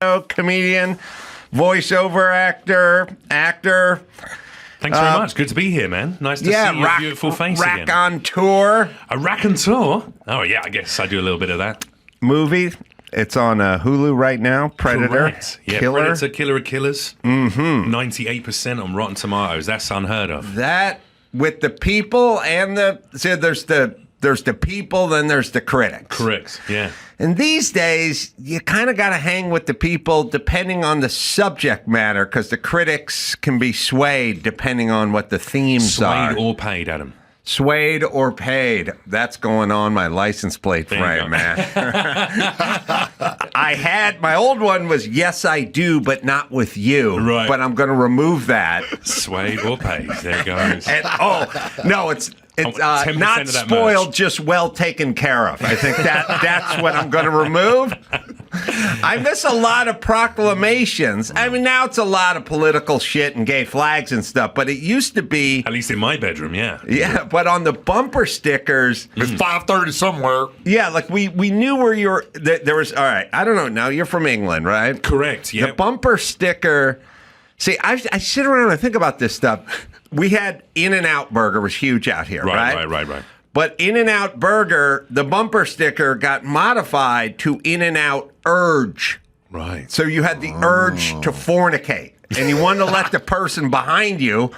comedian, voiceover actor. Thanks very much. Good to be here, man. Nice to see your beautiful face again. Raconteur. A raconteur? Oh, yeah, I guess I do a little bit of that. Movie. It's on Hulu right now. Predator. Correct. Yeah, Killer. Predator, Killer of Killers. 98% on Rotten Tomatoes. That's unheard of. That with the people and there's the people, then there's the critics. Correct, yeah. And these days, you kind of got to hang with the people depending on the subject matter, because the critics can be swayed depending on what the themes are. Swayed or paid, Adam. Swayed or paid. That's going on my license plate frame, man. My old one was, yes, I do, but not with you. Right. But I'm going to remove that. Swayed or paid. There it goes. And, no, it's not spoiled, merch. Just well taken care of. I think that's what I'm going to remove. I miss a lot of proclamations. I mean, now it's a lot of political shit and gay flags and stuff, but it used to be... At least in my bedroom, yeah. Yeah, but on the bumper stickers... It's 5:30 somewhere. Yeah, like we knew where you were... There was... All right, I don't know. Now, you're from England, right? Correct, yeah. The bumper sticker... See, I sit around and I think about this stuff. We had In-N-Out Burger was huge out here, right? Right. But In-N-Out Burger, the bumper sticker got modified to In-N-Out Urge. Right. So you had the urge to fornicate, and you wanted to let the person behind you,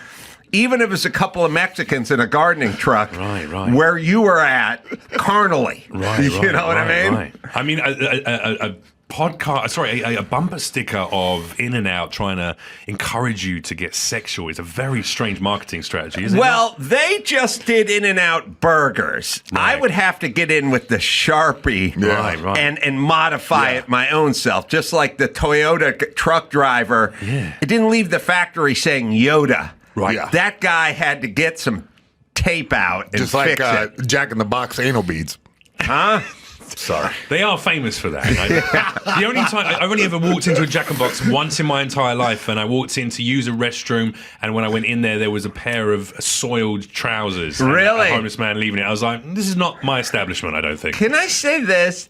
even if it was a couple of Mexicans in a gardening truck, right. where you were at, carnally. Right. You know what I mean? Right. I mean, a podcast, a bumper sticker of In-N-Out trying to encourage you to get sexual is a very strange marketing strategy, isn't it? Well, they just did In-N-Out burgers. Right. I would have to get in with the Sharpie Right. and modify it my own self, just like the Toyota truck driver. Yeah. It didn't leave the factory saying Yoda. Right. Yeah. That guy had to get some tape out and Just like fix it. Jack in the Box anal beads. Huh? Sorry. They are famous for that. The only time I've only ever walked into a Jack in the Box once in my entire life, and I walked in to use a restroom, and when I went in there was a pair of soiled trousers. And Really? a homeless man leaving it. I was like, this is not my establishment, I don't think. Can I say this?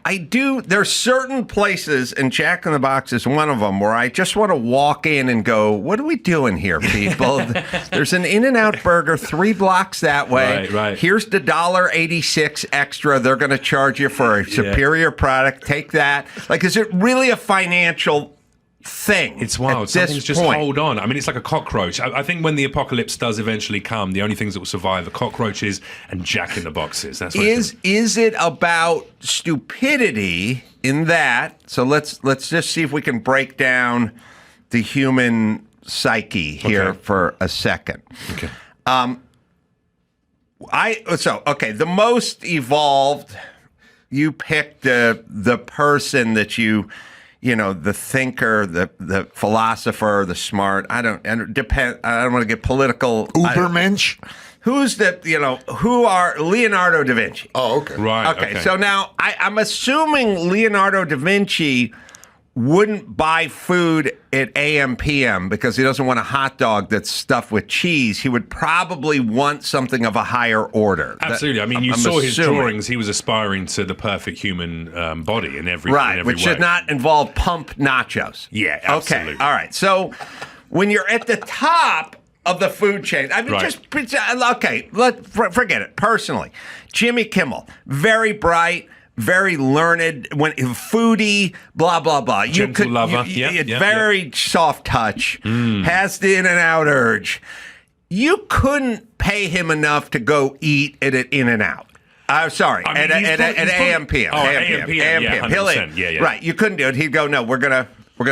I do. There's certain places, and Jack in the Box is one of them, where I just want to walk in and go, what are we doing here, people? There's an In-N-Out Burger 3 blocks that way. Right. Here's the $1.86 extra they're going to charge you for a superior product. Take that. Like, is it really a financial thing? It's wild. Some things just hold on. I mean, it's like a cockroach. I think when the apocalypse does eventually come, the only things that will survive are cockroaches and Jack in the Boxes. That's what Is it about stupidity in that? So let's just see if we can break down the human psyche here for a second. Okay. The most evolved. You picked the person that you know, the thinker, the philosopher, the smart. I don't want to get political. Ubermensch? Who are Leonardo da Vinci? Oh, okay. Right. Okay. So now I'm assuming Leonardo da Vinci wouldn't buy food at AM PM because he doesn't want a hot dog that's stuffed with cheese. He would probably want something of a higher order. Absolutely. I mean, you saw his drawings. He was aspiring to the perfect human body in every right, in every which way. should not involve pump nachos. Yeah, absolutely. Okay, all right. So when you're at the top of the food chain, I mean, forget it. Personally, Jimmy Kimmel, very bright, very learned, foodie, blah, blah, blah. Gentle lover. Very soft touch, has the In-N-Out urge. You couldn't pay him enough to go eat at an In-N-Out. Sorry, at AM PM. Oh, AM PM, yeah, 100%. Yeah. Right, you couldn't do it. He'd go, no, we're gonna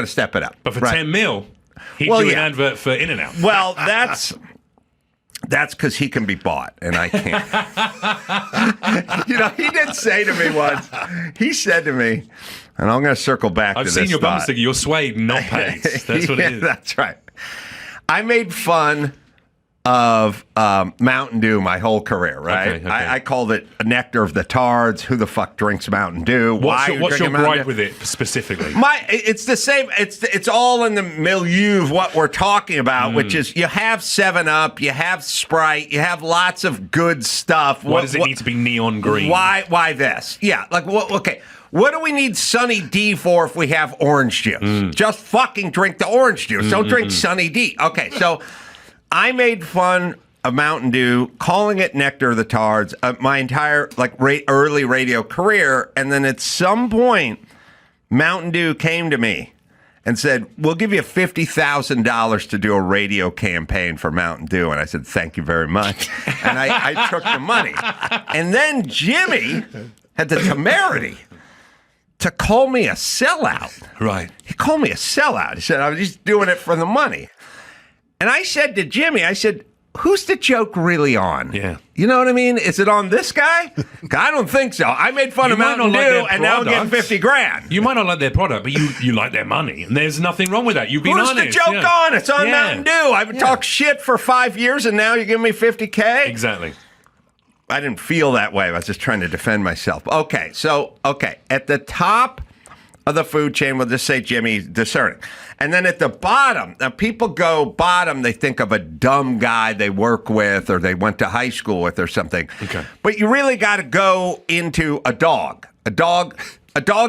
step it up. But for 10 mil, he'd do an advert for In-N-Out. Well, that's because he can be bought, and I can't. He did say to me once, he said to me, and I'm going to circle back to this I've seen your bumper thought. sticker. You're swayed, not paid. That's what it is. That's right. I made fun of Mountain Dew my whole career, right? Okay. I called it a nectar of the tards. Who the fuck drinks Mountain Dew? What's your gripe with it specifically? It's the same. It's all in the milieu of what we're talking about, which is you have 7-Up, you have Sprite, you have lots of good stuff. Why does it need to be neon green? Why this? Yeah, like okay. What do we need Sunny D for if we have orange juice? Just fucking drink the orange juice. Don't drink Sunny D. Okay, so I made fun of Mountain Dew, calling it Nectar of the Tards, my entire early radio career, and then at some point, Mountain Dew came to me and said, we'll give you $50,000 to do a radio campaign for Mountain Dew. And I said, thank you very much. And I took the money. And then Jimmy had the temerity to call me a sellout. Right. He called me a sellout. He said, I was just doing it for the money. And I said to Jimmy, I said, who's the joke really on? Yeah. You know what I mean? Is it on this guy? I don't think so. I made fun of Mountain Dew, and now I'm getting 50 grand. You might not like their product, but you like their money, and there's nothing wrong with that. You've been honest. Who's the joke on? It's on Mountain Dew. I've talked shit for 5 years, and now you're giving me 50K? Exactly. I didn't feel that way. I was just trying to defend myself. Okay, at the top of the food chain, we'll just say Jimmy's discerning. And then at the bottom, now people go bottom, they think of a dumb guy they work with or they went to high school with or something. Okay. But you really got to go into a dog. A dog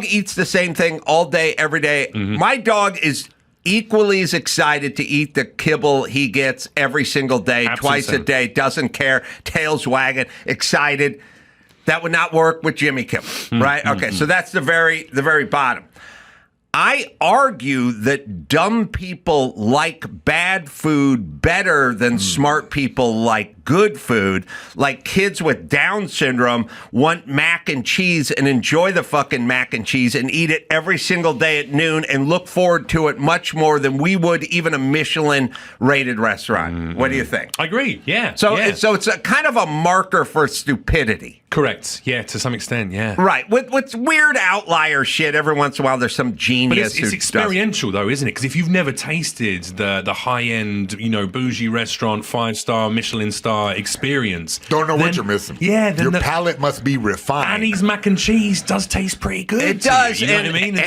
eats the same thing all day, every day. Mm-hmm. My dog is equally as excited to eat the kibble he gets every single day, twice a day, doesn't care, tail's wagging, excited. That would not work with Jimmy Kimmel, right? Okay, so that's the very bottom. I argue that dumb people like bad food better than smart people like good food. Like kids with Down syndrome want mac and cheese and enjoy the fucking mac and cheese and eat it every single day at noon and look forward to it much more than we would even a Michelin-rated restaurant. What do you think? I agree, yeah. So it's a kind of a marker for stupidity. Correct, yeah, to some extent, yeah. Right, with weird outlier shit, every once in a while there's some genius. But it's experiential, though, isn't it? Because if you've never tasted the high-end, bougie restaurant, 5-star, Michelin-star experience, don't know what you're missing. Yeah, then your palate must be refined. Annie's mac and cheese does taste pretty good. It does. You know what I mean?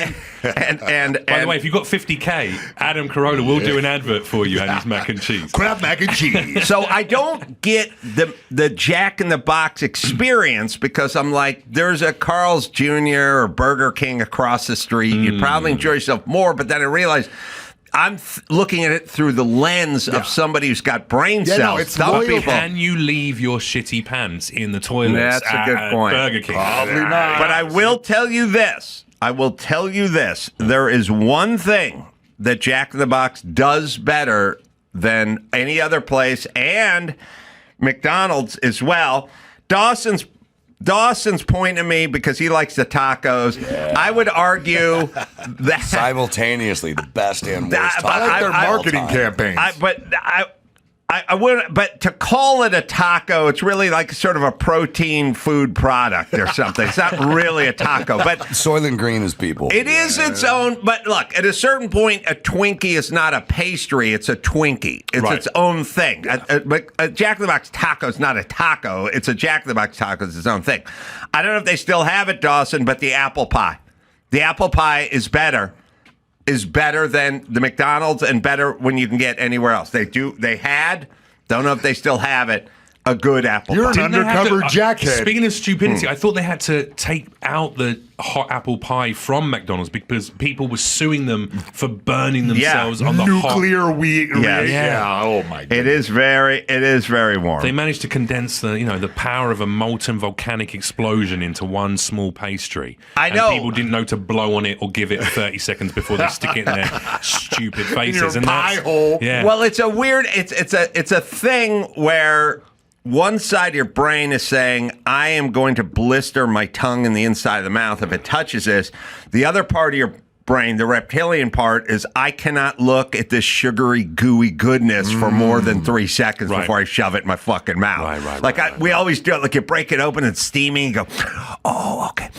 And by the way, if you've got 50K, Adam Carolla will do an advert for you, Annie's mac and cheese. Crab mac and cheese. So I don't get the Jack in the Box experience because I'm like, there's a Carl's Jr. or Burger King across the street. You'd probably enjoy yourself more, but then I realized I'm looking at it through the lens of somebody who's got brain cells. It's loyal. Can you leave your shitty pants in the toilet? That's a good point. Burger King. Probably not. But I will tell you this. There is one thing that Jack in the Box does better than any other place, and McDonald's as well. Dawson's pointing at me because he likes the tacos. Yeah. I would argue that simultaneously the best and worst. I like their marketing campaigns. I wouldn't. But to call it a taco, it's really like sort of a protein food product or something. It's not really a taco, but Soylent Green is people. It is its own. But look, at a certain point, a Twinkie is not a pastry; it's a Twinkie. It's its own thing. A Jack in the Box taco is not a taco; it's a Jack in the Box taco. It's its own thing. I don't know if they still have it, Dawson, but the apple pie. The apple pie is better than the McDonald's and better when you can get anywhere else. They had, don't know if they still have it, a good apple pie. You're an undercover jackhead. Speaking of stupidity, I thought they had to take out the hot apple pie from McDonald's because people were suing them for burning themselves on the nuclear wheat. Yeah. Oh my God. It is very warm. They managed to condense the power of a molten volcanic explosion into one small pastry. I know. And people didn't know to blow on it or give it 30 seconds before they stick it in their stupid faces. In your pie hole. Yeah. Well, it's a weird. It's a thing where one side of your brain is saying, I am going to blister my tongue in the inside of the mouth if it touches this. The other part of your brain, the reptilian part, is I cannot look at this sugary, gooey goodness for more than 3 seconds before I shove it in my fucking mouth. We always do it. Like you break it open, it's steamy, and go, oh, okay.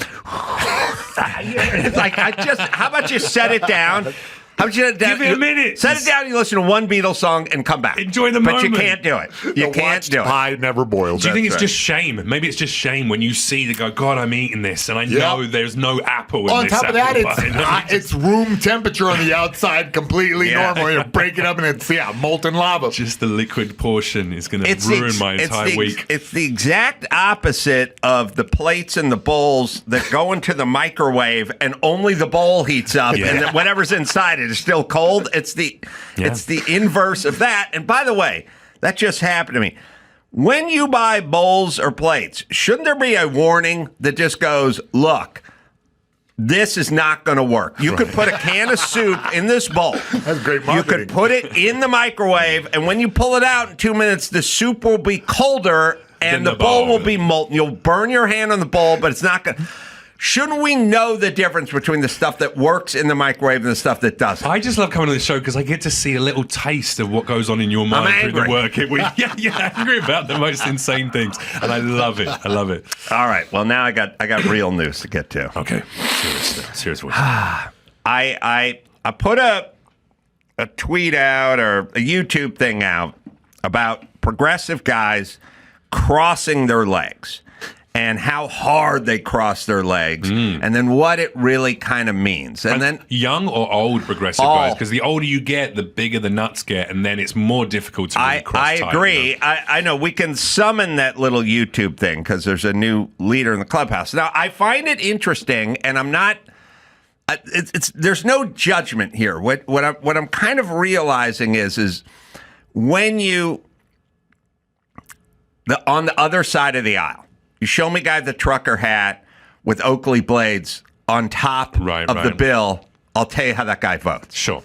It's like, how about you set it down? How about you Give it a minute. Set it down. You listen to one Beatles song and come back. Enjoy the moment. But you can't do it. You can't do it. Pie never boiled. Do you think it's just shame? Maybe it's just shame when you see the go, God, I'm eating this, and I know there's no apple in On this top of apple that, pie. it's room temperature on the outside, completely normal. You break it up and it's molten lava. Just the liquid portion is going to ruin my entire week. It's the exact opposite of the plates and the bowls that go into the microwave and only the bowl heats up and then whatever's inside it is still cold. It's the inverse of that. And by the way, that just happened to me. When you buy bowls or plates, shouldn't there be a warning that just goes, look, this is not going to work. You could put a can of soup in this bowl. That's great marketing. You could put it in the microwave, and when you pull it out in 2 minutes, the soup will be colder and the bowl will be molten. You'll burn your hand on the bowl, but it's not going to... Shouldn't we know the difference between the stuff that works in the microwave and the stuff that doesn't? I just love coming to the show because I get to see a little taste of what goes on in your mind through the work. Yeah, angry about the most insane things, and I love it. All right, well now I got real news to get to. Okay, serious voice. I put a tweet out or a YouTube thing out about progressive guys crossing their legs. And how hard they cross their legs, and then what it really kind of means. And then young or old progressive guys, because the older you get, the bigger the nuts get, and then it's more difficult to really cross. I agree. You know? I know we can summon that little YouTube thing because there's a new leader in the clubhouse. Now I find it interesting, and I'm not. There's no judgment here. What I'm kind of realizing is when you on the other side of the aisle. You show me guy the trucker hat with Oakley blades on top of the bill, I'll tell you how that guy votes. Sure.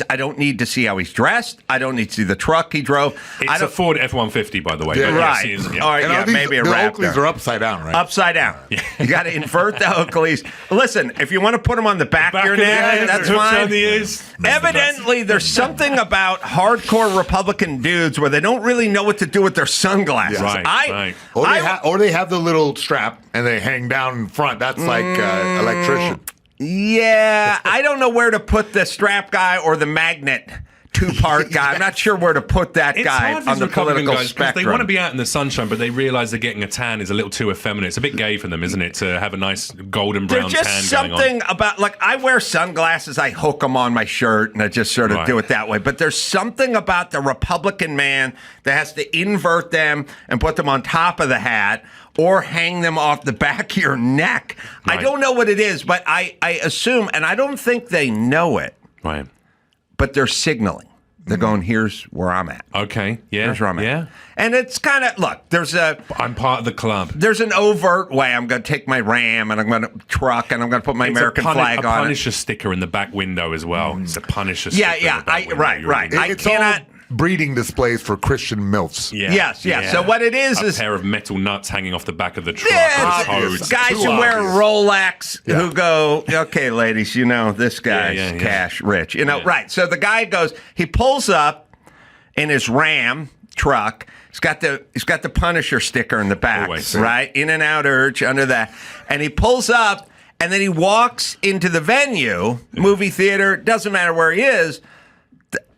I don't need to see how he's dressed. I don't need to see the truck he drove. It's a Ford F-150, by the way. Yeah, right. All right, maybe a Raptor. The Oakleys are upside down, right? Upside down. Yeah. You got to invert the Oakleys. Listen, if you want to put them on the back of your neck, that's fine. Evidently, there's something about hardcore Republican dudes where they don't really know what to do with their sunglasses. Right. Or they have the little strap and they hang down in front. That's like electrician. Yeah, I don't know where to put the strap guy or the magnet two-part guy. I'm not sure where to put that guy on the political spectrum. They want to be out in the sunshine, but they realize that getting a tan is a little too effeminate. It's a bit gay for them, isn't it, to have a nice golden brown tan going on? There's just something about, like, I wear sunglasses, I hook them on my shirt, and I just sort of do it that way. But there's something about the Republican man that has to invert them and put them on top of the hat or hang them off the back of your neck. Right. I don't know what it is, but I assume, and I don't think they know it. Right. But they're signaling. They're going, here's where I'm at. Okay, yeah. Here's where I'm at. And it's kind of, look, I'm part of the club. There's an overt way. I'm going to take my Ram and I'm going to truck and I'm going to put my American flag on it. A Punisher sticker in the back window as well. It's a Punisher sticker in the back window. Right. I cannot... breeding displays for Christian MILFs. Yes. So what it is a pair of metal nuts hanging off the back of the truck. Guys who wear Rolex who go, okay, ladies, you know, this guy's cash rich. You know, right. So the guy goes, he pulls up in his Ram truck. He's got the Punisher sticker in the back, right? In and out urge under that. And he pulls up and then he walks into the venue, movie theater, doesn't matter where he is,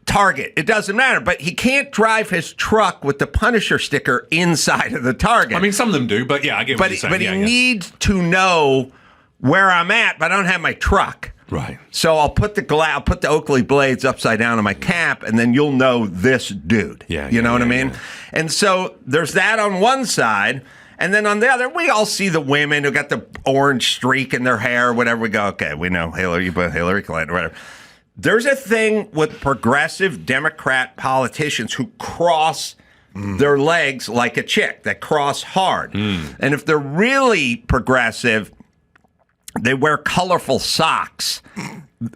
Target. It doesn't matter, but he can't drive his truck with the Punisher sticker inside of the Target. I mean, some of them do, but yeah, I get what you're saying. But he needs to know where I'm at, but I don't have my truck. Right. So I'll put the Oakley blades upside down on my cap, and then you'll know this dude. You know what I mean? And so there's that on one side. And then on the other, we all see the women who got the orange streak in their hair, whatever. We go, okay, we know Hillary Clinton, whatever. There's a thing with progressive Democrat politicians who cross their legs like a chick, that cross hard. And if they're really progressive, they wear colorful socks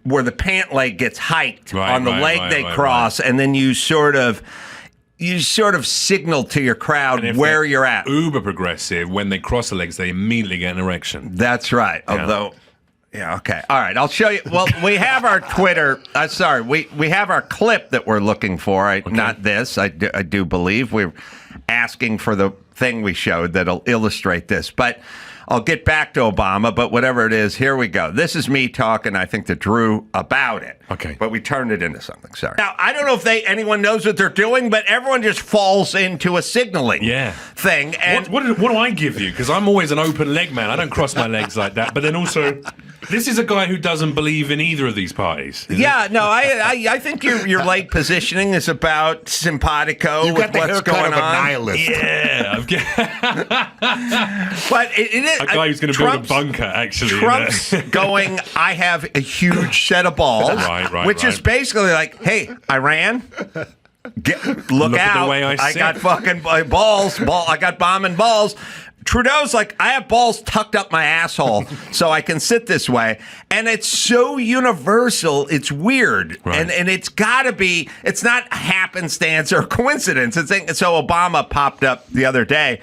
where the pant leg gets hiked on the leg they cross, and then you sort of signal to your crowd where you're at. Uber progressive, when they cross the legs, they immediately get an erection. That's right. Yeah. Although... Yeah, okay. All right, I'll show you. Well, we have our Twitter. We have our clip that we're looking for. Not this. I do believe we're asking for the thing we showed that'll illustrate this. But I'll get back to Obama, but whatever it is, here we go. This is me talking, I think, to Drew about it. Okay. But we turned it into something. Sorry. Now, I don't know if anyone knows what they're doing, but everyone just falls into a signaling thing. And what do I give you? Because I'm always an open leg man. I don't cross my legs like that. But then also, this is a guy who doesn't believe in either of these parties. I think your leg positioning is about simpatico You got with the what's haircut going of a on. nihilist. Yeah. But it is a guy who's going to build a bunker, actually. Trump's going, I have a huge set of balls, which is basically like, hey, Iran, look out. At the way I got fucking balls. I got bombing balls. Trudeau's like, I have balls tucked up my asshole so I can sit this way. And it's so universal, it's weird. Right. And it's got to be, it's not happenstance or coincidence. So Obama popped up the other day,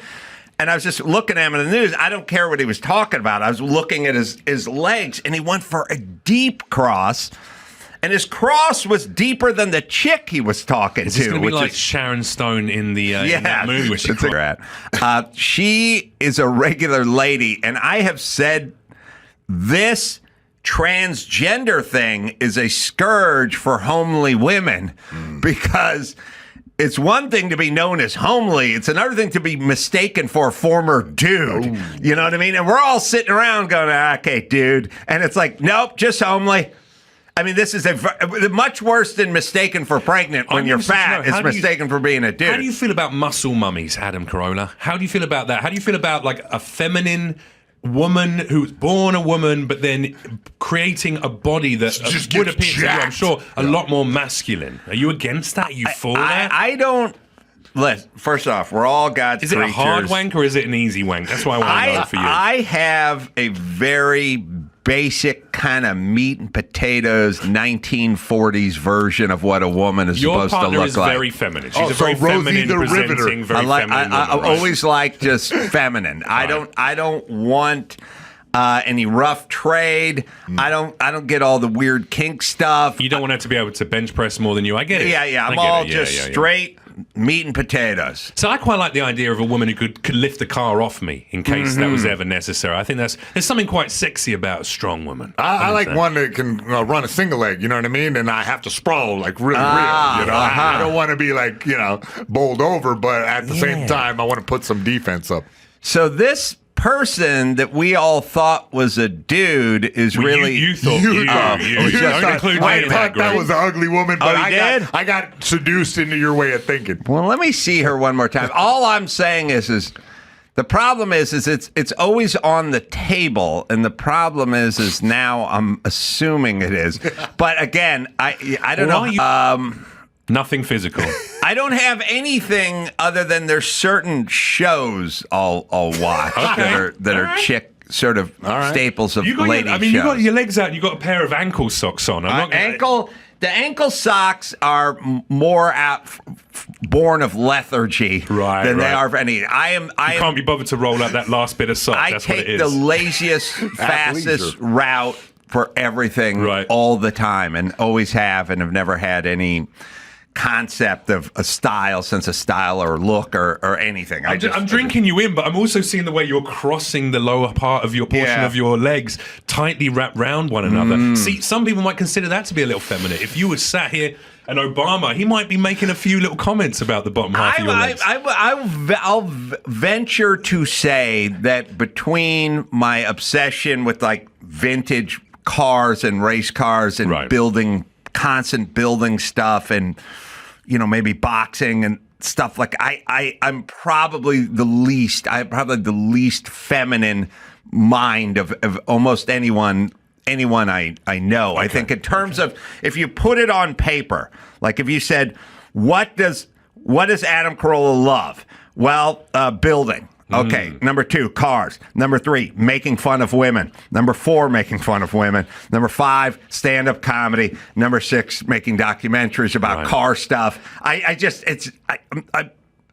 and I was just looking at him in the news. I don't care what he was talking about. I was looking at his legs, and he went for a deep cross. And his cross was deeper than the chick he was talking to. It's going to be like is, Sharon Stone in the in that movie where she is a regular lady, and I have said this transgender thing is a scourge for homely women because it's one thing to be known as homely. It's another thing to be mistaken for a former dude. Ooh. You know what I mean? And we're all sitting around going, okay, dude. And it's like, nope, just homely. I mean, this is much worse than mistaken for pregnant when you're fat. It's mistaken for being a dude. How do you feel about muscle mummies, Adam Carolla? How do you feel about that? How do you feel about like a feminine woman who's born a woman, but then creating a body that would appear to you, I'm sure, a lot more masculine? Are you against that? Are you for that? I don't. First off, we're all God's creatures. Is it a hard wank or is it an easy wank? That's why I want to know for you. I have a very basic kind of meat and potatoes 1940s version of what a woman is supposed to look like. Your partner is very feminine. She's a very feminine presenting, very feminine woman. I always like just feminine. I don't want any rough trade. I don't get all the weird kink stuff. You don't want her to be able to bench press more than you. I get it. Yeah. I'm all just straight meat and potatoes. So I quite like the idea of a woman who could lift the car off me in case that was ever necessary. I think there's something quite sexy about a strong woman. I like one that can run a single leg, you know what I mean? And I have to sprawl like really real, you know? I don't want to be like, bowled over, but at the same time, I want to put some defense up. So this person that we all thought was a dude is really you thought that was an ugly woman, but I got seduced into your way of thinking. Well, let me see her one more time. All I'm saying is the problem is it's always on the table, and the problem is now I'm assuming it is. But again, I don't know. Nothing physical. I don't have anything other than there's certain shows I'll watch that are chick sort of staples of lady shows. You got your legs out. You got a pair of ankle socks on. The ankle socks are more born of lethargy than they are of any. You can't be bothered to roll out that last bit of sock. That's what it is. I take the laziest, fastest route for everything all the time, and always have, and have never had any concept of a style, sense of style or look or anything. I'm drinking you in, but I'm also seeing the way you're crossing the lower part of your portion of your legs tightly wrapped round one another. See, some people might consider that to be a little feminine. If you were sat here and Obama, he might be making a few little comments about the bottom half of your legs. I'll venture to say that between my obsession with like vintage cars and race cars and constant building stuff and maybe boxing and stuff, like I'm probably the least least feminine mind of almost anyone I know. Okay. I think in terms of if you put it on paper, like if you said what does Adam Carolla love? Well, building. Okay, number 2, cars. Number 3, making fun of women. Number 4, making fun of women. Number 5, stand-up comedy. Number 6, making documentaries about car stuff.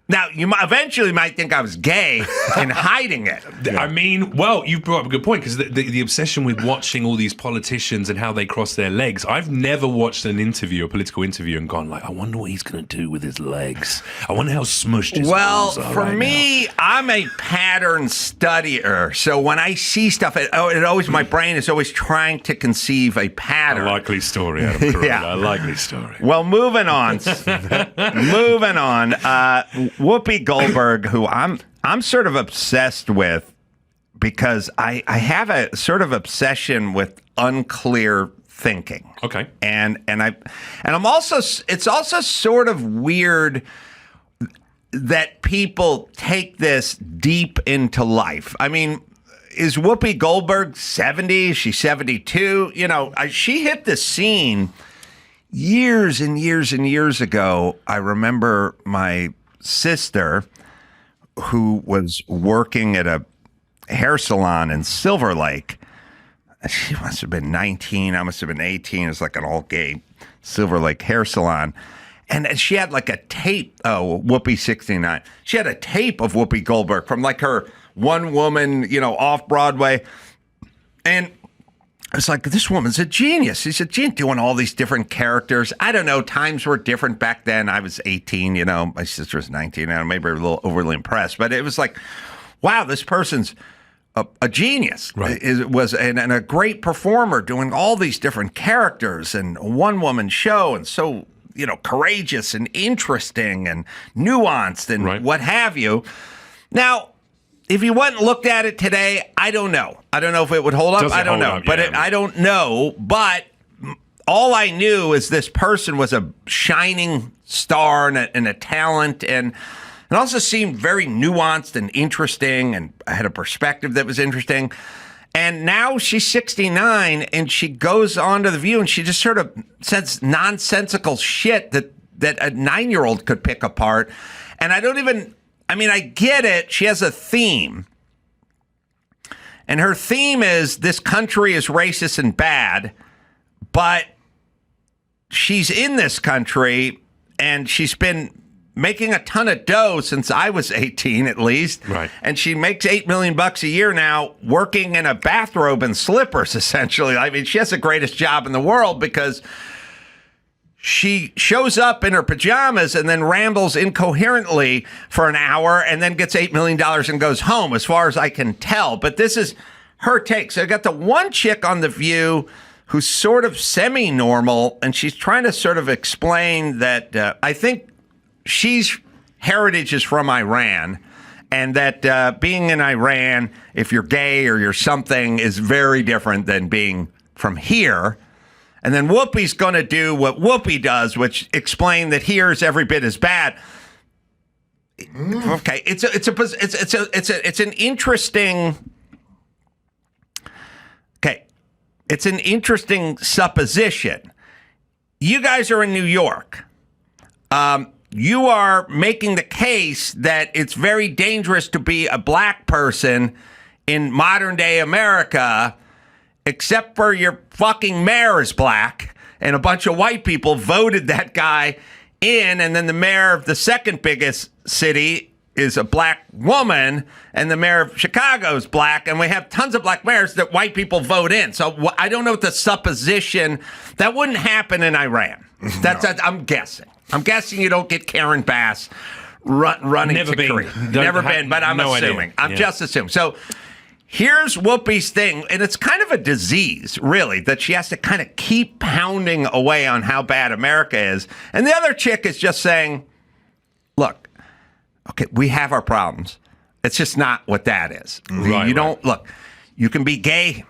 Now, you eventually might think I was gay in hiding it. I mean, well, you brought up a good point, because the obsession with watching all these politicians and how they cross their legs. I've never watched an interview, a political interview, and gone like, I wonder what he's going to do with his legs. I wonder how smushed his balls are for right me, now. I'm a pattern studier. So when I see stuff, it always, my brain is always trying to conceive a pattern. A likely story, Adam Carolla. Yeah. A likely story. Well, moving on. Whoopi Goldberg, who I'm sort of obsessed with, because I have a sort of obsession with unclear thinking. Okay. And I'm also, it's also sort of weird that people take this deep into life. I mean, is Whoopi Goldberg 70? Is she 72? You know, she hit the scene years and years and years ago. I remember my sister, who was working at a hair salon in Silver Lake. She must have been 19. I must have been 18. It was like an all-gay Silver Lake hair salon. And she had like a tape, Whoopi 69. She had a tape of Whoopi Goldberg from like her one woman, off Broadway. And it's like, this woman's a genius. She's a genius, doing all these different characters. I don't know. Times were different back then. I was 18, my sister was 19. I maybe a little overly impressed. But it was like, wow, this person's a genius. Right. And a great performer doing all these different characters and a one-woman show, and so, courageous and interesting and nuanced and what have you. Now, if you went and looked at it today, I don't know. I don't know if it would hold up. I don't know. I don't know. But all I knew is this person was a shining star and a talent, and it also seemed very nuanced and interesting, and had a perspective that was interesting. And now she's 69, and she goes on to The View, and she just sort of says nonsensical shit that a 9-year-old could pick apart. And I get it. She has a theme. And her theme is, this country is racist and bad, but she's in this country, and she's been making a ton of dough since I was 18, at least. Right. And she makes $8 million a year now, working in a bathrobe and slippers, essentially. I mean, she has the greatest job in the world, because she shows up in her pajamas and then rambles incoherently for an hour and then gets $8 million and goes home, as far as I can tell. But this is her take. So I got the one chick on The View who's sort of semi-normal, and she's trying to sort of explain that I think she's heritage is from Iran, and that being in Iran, if you're gay or you're something, is very different than being from here. And then Whoopi's going to do what Whoopi does, which explain that here is every bit as bad. Okay, it's an interesting. Okay, it's an interesting supposition. You guys are in New York. You are making the case that it's very dangerous to be a black person in modern day America, except for your fucking mayor is black, and a bunch of white people voted that guy in, and then the mayor of the second biggest city is a black woman, and the mayor of Chicago is black, and we have tons of black mayors that white people vote in. So I don't know what the supposition, that wouldn't happen in Iran. I'm guessing. I'm guessing you don't get Karen Bass running to Korea. Never been, but I'm assuming. I'm just assuming. So here's Whoopi's thing, and it's kind of a disease, really, that she has to kind of keep pounding away on how bad America is. And the other chick is just saying, look, okay, we have our problems. It's just not what that is. Look, you can be gay.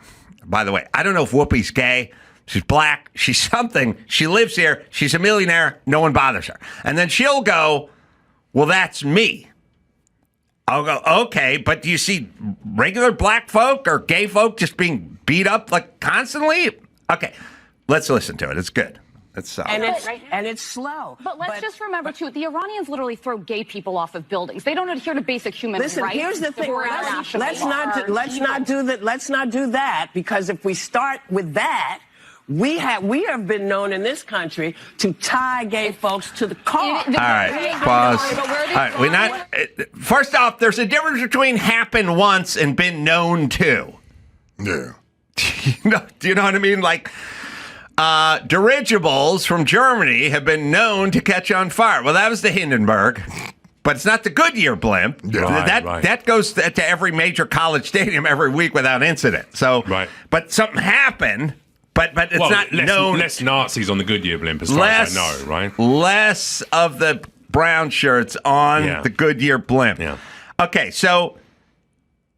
By the way, I don't know if Whoopi's gay. She's black. She's something. She lives here. She's a millionaire. No one bothers her. And then she'll go, well, that's me. I'll go, okay, but do you see regular black folk or gay folk just being beat up like constantly? Okay, let's listen to it. It's good. And it's slow. But let's just remember, too, the Iranians literally throw gay people off of buildings. They don't adhere to basic human rights. Listen, here's the thing. Let's not do that, because if we start with that, We have been known in this country to tie gay folks to the car. All right, pause. All right, first off, there's a difference between happened once and been known to. Yeah. Do you know what I mean? Like, dirigibles from Germany have been known to catch on fire. Well, that was the Hindenburg, but it's not the Goodyear blimp. Yeah. That goes to every major college stadium every week without incident. So, but something happened, but it's not known. Less Nazis on the Goodyear blimp, as far as I know, right? Less of the brown shirts on the Goodyear blimp. Yeah. Okay, so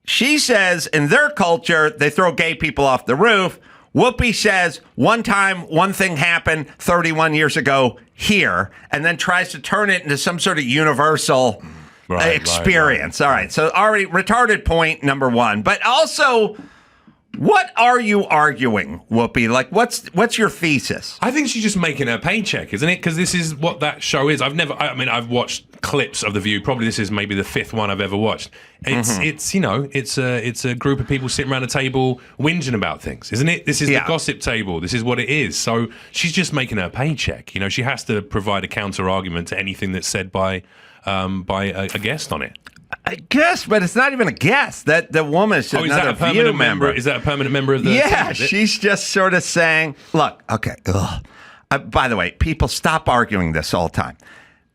she says in their culture, they throw gay people off the roof. Whoopi says one time, one thing happened 31 years ago here, and then tries to turn it into some sort of universal experience. All right, so already retarded point number one. But also, what are you arguing, Whoopi? Like, what's your thesis? I think she's just making her paycheck, isn't it? Because this is what that show is. I've watched clips of The View. Probably this is maybe the fifth one I've ever watched. It's a group of people sitting around a table whinging about things, isn't it? This is the gossip table. This is what it is. So she's just making her paycheck. You know, she has to provide a counter argument to anything that's said by a guest on it. I guess, but it's not even a guess. That the woman is just another View member. Is that a permanent member of the Yeah, team, she's just sort of saying, look, okay, by the way, people stop arguing this all the time.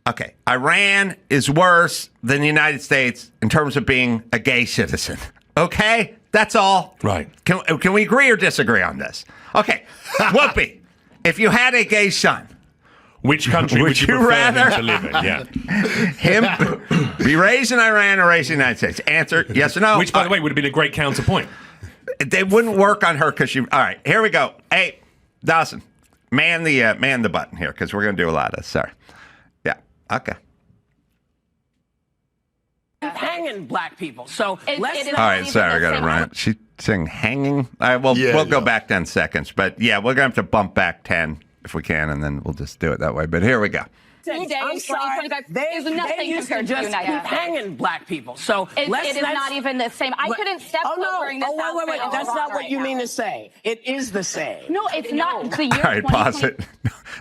Okay, Iran is worse than the United States in terms of being a gay citizen. Okay? That's all. Right. Can we agree or disagree on this? Okay, Whoopi, if you had a gay son, which country would you prefer him to live in? Yeah. Him be raised in Iran or raised in the United States? Answer, yes or no. Which, by the way, would have been a great counterpoint. They wouldn't work on her because she... All right, here we go. Hey, Dawson, man the button here because we're going to do a lot of this. Sorry. Yeah, okay. Hanging black people. So let's all right, sorry, I got it right. She's saying hanging. All right, we'll go back 10 seconds. But yeah, we're going to have to bump back 10 if we can, and then we'll just do it that way. But here we go. I'm sorry. There's nothing used to compared to just the United keep hanging black people. So it is not even the same. I couldn't step foot wearing this outfit. Wait. That's not what you mean to say. It is the same. No, it's not. The year all right, pause it.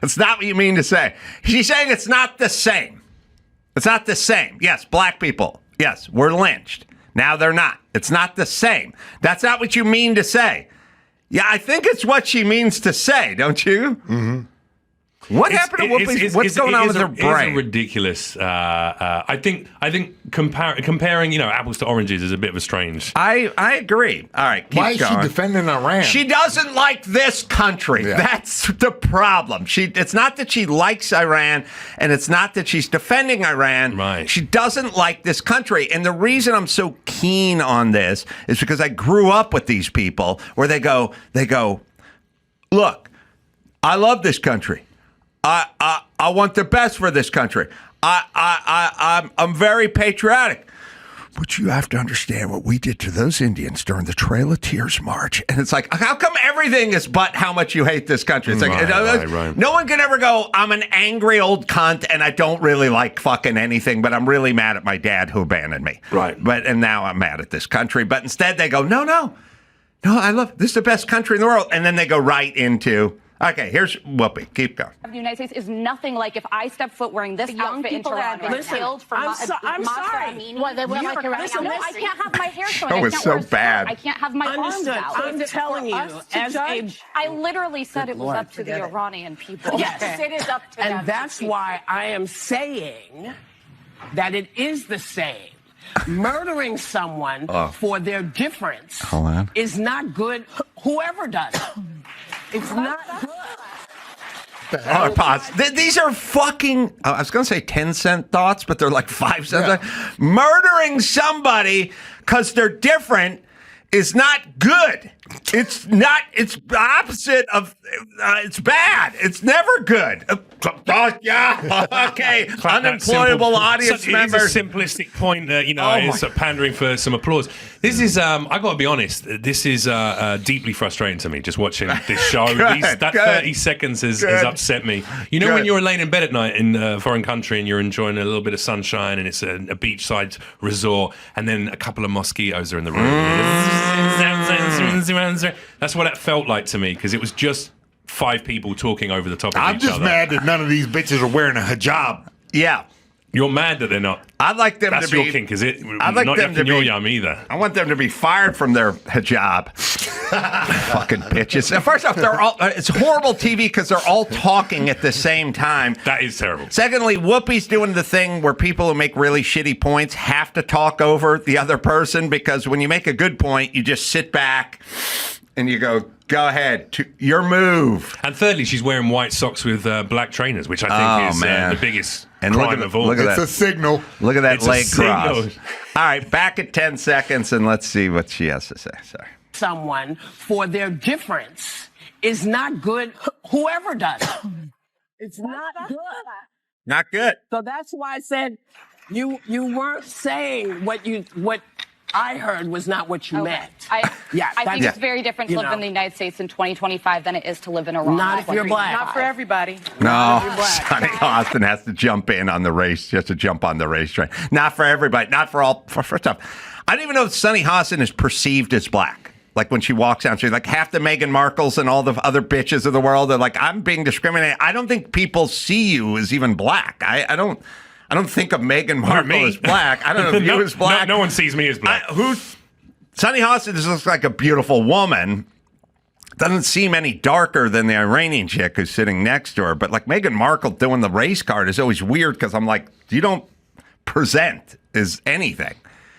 It's not what you mean to say. She's saying it's not the same. It's not the same. Yes, black people. Yes, were lynched. Now they're not. It's not the same. That's not what you mean to say. Yeah, I think it's what she means to say, don't you? Mm-hmm. What happened to Whoopi? What's going on with her brain? It's ridiculous. I think comparing apples to oranges is a bit of a strange. I agree. All right, keep Why is going. she defending Iran? She doesn't like this country. Yeah. That's the problem. It's not that she likes Iran, and it's not that she's defending Iran. Right. She doesn't like this country, and the reason I'm so keen on this is because I grew up with these people where they go, look, I love this country. I want the best for this country. I'm very patriotic. But you have to understand what we did to those Indians during the Trail of Tears March. And it's like, how come everything is but how much you hate this country? It's like, right. No one can ever go, I'm an angry old cunt and I don't really like fucking anything, but I'm really mad at my dad who abandoned me. Right. And now I'm mad at this country. But instead they go, no, I love this is the best country in the world. And then they go right into... Okay, here's Whoopi. Keep going. The United States is nothing like if I step foot wearing this outfit in Toronto. Killed for I'm sorry. Well, they will like around. No, I can't have my hair shown. That was so bad. I can't have my arms out. I'm telling you, as a... I literally said it was up to the Iranian people. Yes, it is up to them. And that's why I am saying that it is the same. Murdering someone for their difference is not good. Whoever does it. It's not good. Pause. These are fucking, I was going to say 10-cent thoughts, but they're like 5 cents. Yeah. Murdering somebody because they're different is not good. It's not, it's the opposite of, it's bad. It's never good. Okay. Unemployable audience members. It's a simplistic point that, is pandering for some applause. This is, I got to be honest, this is deeply frustrating to me, just watching this show. That 30 seconds has upset me. You know when you're laying in bed at night in a foreign country and you're enjoying a little bit of sunshine and it's a beachside resort and then a couple of mosquitoes are in the room. That's what it felt like to me because it was just 5 people talking over the top of I'm each just other. mad that none of these bitches are wearing a hijab. Yeah. You're mad that they're not. I'd like them That's to be. your kink, is it? I'd like not them to your be. yum either. I want them to be fired from their hijab. Fucking bitches. Now, first off, they're all. It's horrible TV because they're all talking at the same time. That is terrible. Secondly, Whoopi's doing the thing where people who make really shitty points have to talk over the other person, because when you make a good point, you just sit back and you go ahead, your move. And thirdly, she's wearing white socks with black trainers, which I think is the biggest crime of all. It's a signal. Look at that It's leg a signal. cross. All right, back at 10 seconds, and let's see what she has to say. Sorry. Someone for their difference is not good, whoever does it. It's not good. Not good. So that's why I said you weren't saying what I heard was not what you meant. I think it's very different to live in the United States in 2025 than it is to live in Iran. Not if you're black. Not for everybody. No, Sonny Austin has to jump in on the race, just to jump on the race train. Not for everybody. Not for all. First off, I don't even know if Sonny Austin is perceived as black. Like when she walks out, she's like half the Meghan Markles and all the other bitches of the world. They're like, I'm being discriminated. I don't think people see you as even black. I don't think of Meghan Markle as black. I don't know if you as black. No one sees me as black. Sonny Austin just looks like a beautiful woman. Doesn't seem any darker than the Iranian chick who's sitting next to her. But like Meghan Markle doing the race card is always weird because I'm like, you don't present as anything.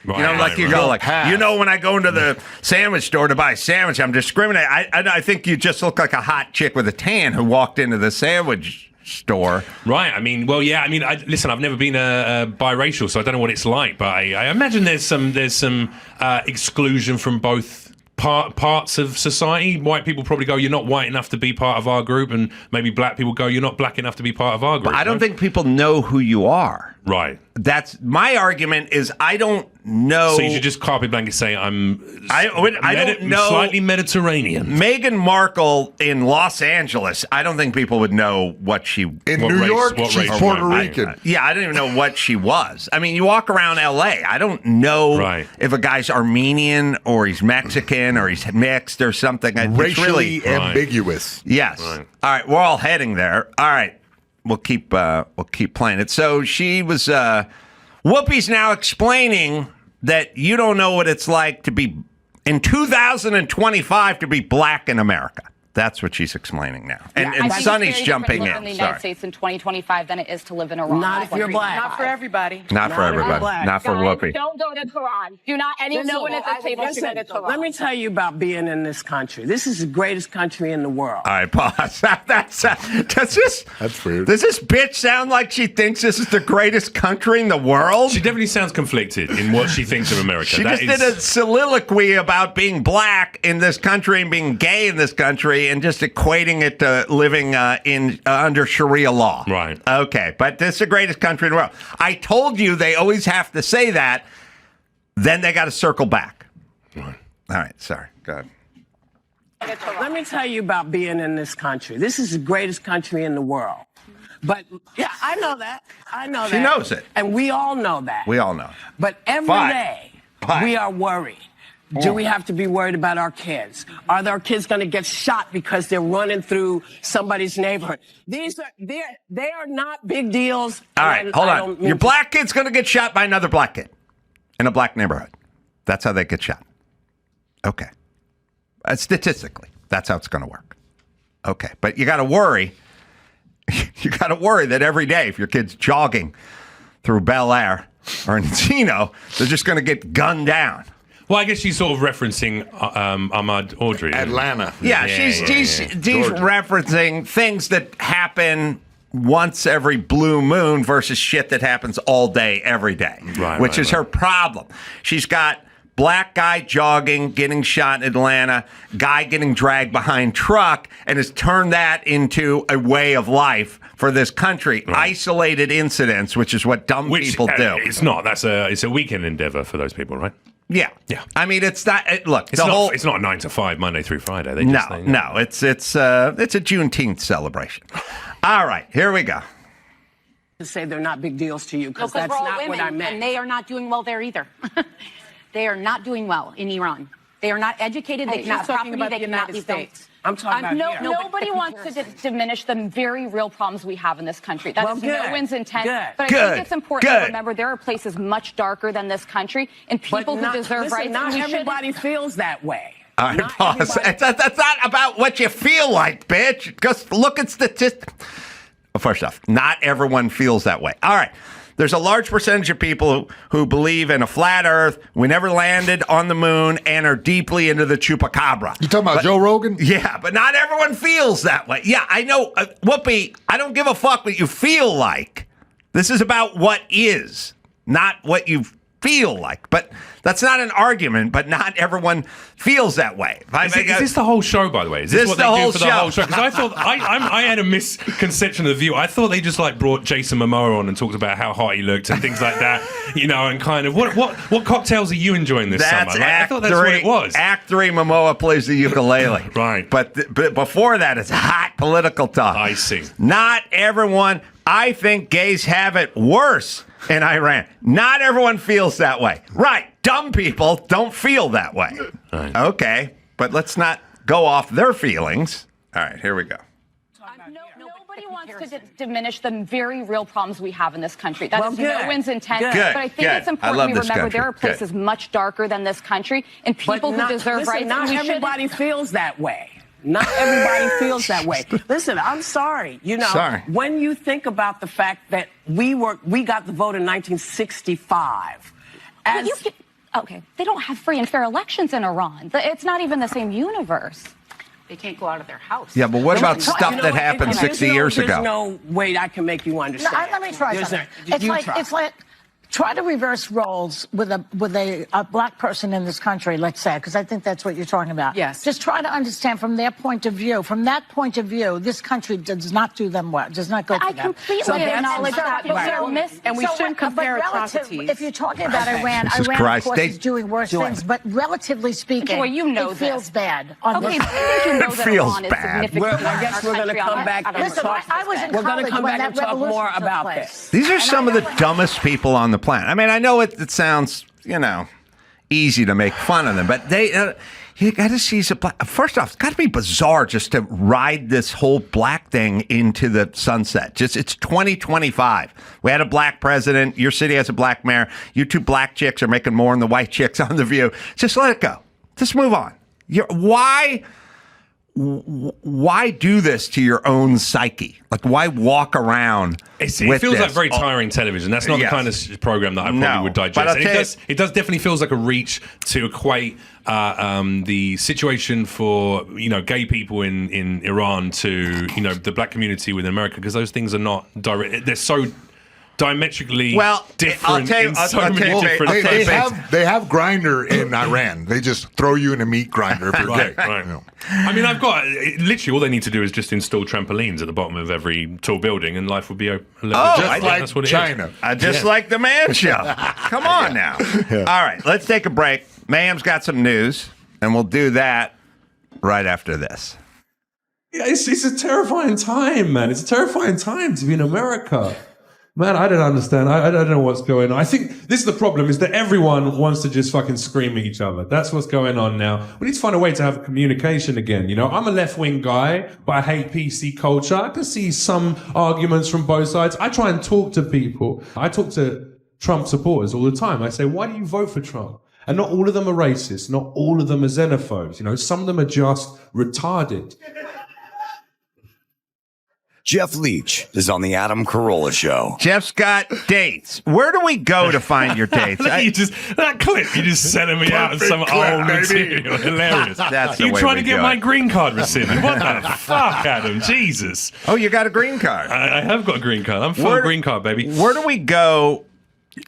Right, you know, like you go like, you know, when I go into the sandwich store to buy a sandwich, I'm discriminating. I think you just look like a hot chick with a tan who walked into the sandwich store. Right. I mean, well, yeah. I mean, listen, I've never been a biracial, so I don't know what it's like. But I imagine there's some exclusion from both parts of society. White people probably go, you're not white enough to be part of our group, and maybe black people go, you're not black enough to be part of our group. But I don't think people know who you are. Right. That's my argument. Is I don't know. So you should just carpet blanket say I don't know. Slightly Mediterranean. Meghan Markle in Los Angeles. I don't think people would know what she. In New York, she's Puerto Rican. I don't even know what she was. I mean, you walk around L.A. I don't know if a guy's Armenian or he's Mexican or he's mixed or something. Racially ambiguous. Yes. Right. All right, we're all heading there. All right. We'll keep playing it. So she was Whoopi's now explaining that you don't know what it's like to be in 2025 to be black in America. That's what she's explaining now. And Sonny's jumping in. In the United States in 2025 than it is to live in Iran. Not if you're black. Not for everybody. Not for everybody. Not for Whoopi. Don't go to Quran. Do not. Anyone at the table should go to Quran. Let me tell you about being in this country. This is the greatest country in the world. All right, pause. That's weird. Does this bitch sound like she thinks this is the greatest country in the world? She definitely sounds conflicted in what she thinks of America. She just did a soliloquy about being black in this country and being gay in this country, and just equating it to living under Sharia law. Right. Okay, but this is the greatest country in the world. I told you they always have to say that, then they got to circle back. Right. All right, sorry. Go ahead. Let me tell you about being in this country. This is the greatest country in the world. But, yeah, I know that. She knows it. And we all know that. We all know. But every day, we are worried. Do we have to be worried about our kids? Are our kids going to get shot because they're running through somebody's neighborhood? They are not big deals. All right, hold on. Your black kid's going to get shot by another black kid in a black neighborhood. That's how they get shot. Okay. Statistically, that's how it's going to work. Okay, but you got to worry. You got to worry that every day, if your kid's jogging through Bel Air or Encino, they're just going to get gunned down. Well, I guess she's sort of referencing Ahmaud Audrey. Atlanta. Yeah, she's referencing things that happen once every blue moon versus shit that happens all day, every day, which is her problem. She's got black guy jogging, getting shot in Atlanta, guy getting dragged behind truck, and has turned that into a way of life for this country. Isolated incidents, which is what dumb people do. It's not. It's a weekend endeavor for those people, right? Yeah. I mean, it's not. Look, it's not 9 to 5 Monday through Friday. No. It's a Juneteenth celebration. All right, here we go. To say they're not big deals to you because that's not what I meant. And they are not doing well there either. They are not doing well in Iran. They are not educated. They cannot property. They cannot leave States. I'm talking about here. Nobody wants to diminish the very real problems we have in this country. That is no one's intent. But I think it's important to remember there are places much darker than this country and people who deserve rights. Not everybody feels that way. All right, pause. That's not about what you feel like, bitch. Just look at statistics. First off, not everyone feels that way. All right. There's a large percentage of people who believe in a flat Earth, we never landed on the moon, and are deeply into the chupacabra. You talking about Joe Rogan? Yeah, but not everyone feels that way. Yeah, I know. Whoopi, I don't give a fuck what you feel like. This is about what is, not what you feel like. But that's not an argument, but not everyone feels that way. Is this the whole show, by the way? Is this what they do for the whole show? Because I thought I had a misconception of the view. I thought they just like brought Jason Momoa on and talked about how hot he looked and things like that, and kind of what cocktails are you enjoying this summer? Like, I thought that's what it was. Act 3, Momoa plays the ukulele. Right. But before that, it's hot political talk. I see. Not everyone. I think gays have it worse in Iran. Not everyone feels that way. Right. Dumb people don't feel that way. Right. Okay. But let's not go off their feelings. All right. Here we go. Nobody wants to diminish the very real problems we have in this country. That is no one's intent. But I think it's important we remember there are places much darker than this country and people who deserve rights. Not everybody feels that way. Not everybody feels that way. Listen, I'm sorry. When you think about the fact that we got the vote in 1965. Okay, they don't have free and fair elections in Iran. It's not even the same universe. They can't go out of their house. Yeah, but what about stuff that happened 60 years ago? There's no way I can make you understand. Let me try something. It's like try to reverse roles with a black person in this country, let's say, because I think that's what you're talking about. Yes. Just try to understand from their point of view. From that point of view, this country does not do them well. Does not go for them. I completely acknowledge that. And we shouldn't compare atrocities. If you're talking about Iran, of course, is doing worse things. But relatively speaking, it feels bad. Okay, it feels bad. I guess we're going to come back and talk. We're going to come back and talk more about this. These are some of the dumbest people on the planet. I mean, I know it sounds, easy to make fun of them, but you got to see first off, it's got to be bizarre just to ride this whole black thing into the sunset. It's 2025. We had a black president. Your city has a black mayor. You two black chicks are making more than the white chicks on The View. Just let it go. Just move on. Why do this to your own psyche? Like, why walk around? It feels like very tiring television. That's not the kind of program that I probably would digest. It does definitely feels like a reach to equate the situation for gay people in Iran to the black community within America, because those things are not direct. They're so diametrically different. They have Grindr in Iran. They just throw you in a meat grinder if you're gay. Right. I mean, I've got literally all they need to do is just install trampolines at the bottom of every tall building, and life would be a just like China. Just like the Man Show. Come on now. Yeah. All right, let's take a break. Mayhem's got some news, and we'll do that right after this. Yeah, it's a terrifying time, man. It's a terrifying time to be in America. Man, I don't understand. I don't know what's going on. I think this is the problem, is that everyone wants to just fucking scream at each other. That's what's going on now. We need to find a way to have communication again. I'm a left-wing guy, but I hate PC culture. I can see some arguments from both sides. I try and talk to people. I talk to Trump supporters all the time. I say, why do you vote for Trump? And not all of them are racist. Not all of them are xenophobes. Some of them are just retarded. Jeff Leach is on the Adam Carolla Show. Jeff's got dates. Where do we go to find your dates? That clip you just sending me out of some old material. Hilarious. That's the you way trying we to get go. my green card rescinded? What the fuck, Adam? Jesus. Oh, you got a green card. I have got a green card. I'm full green card, baby. Where do we go?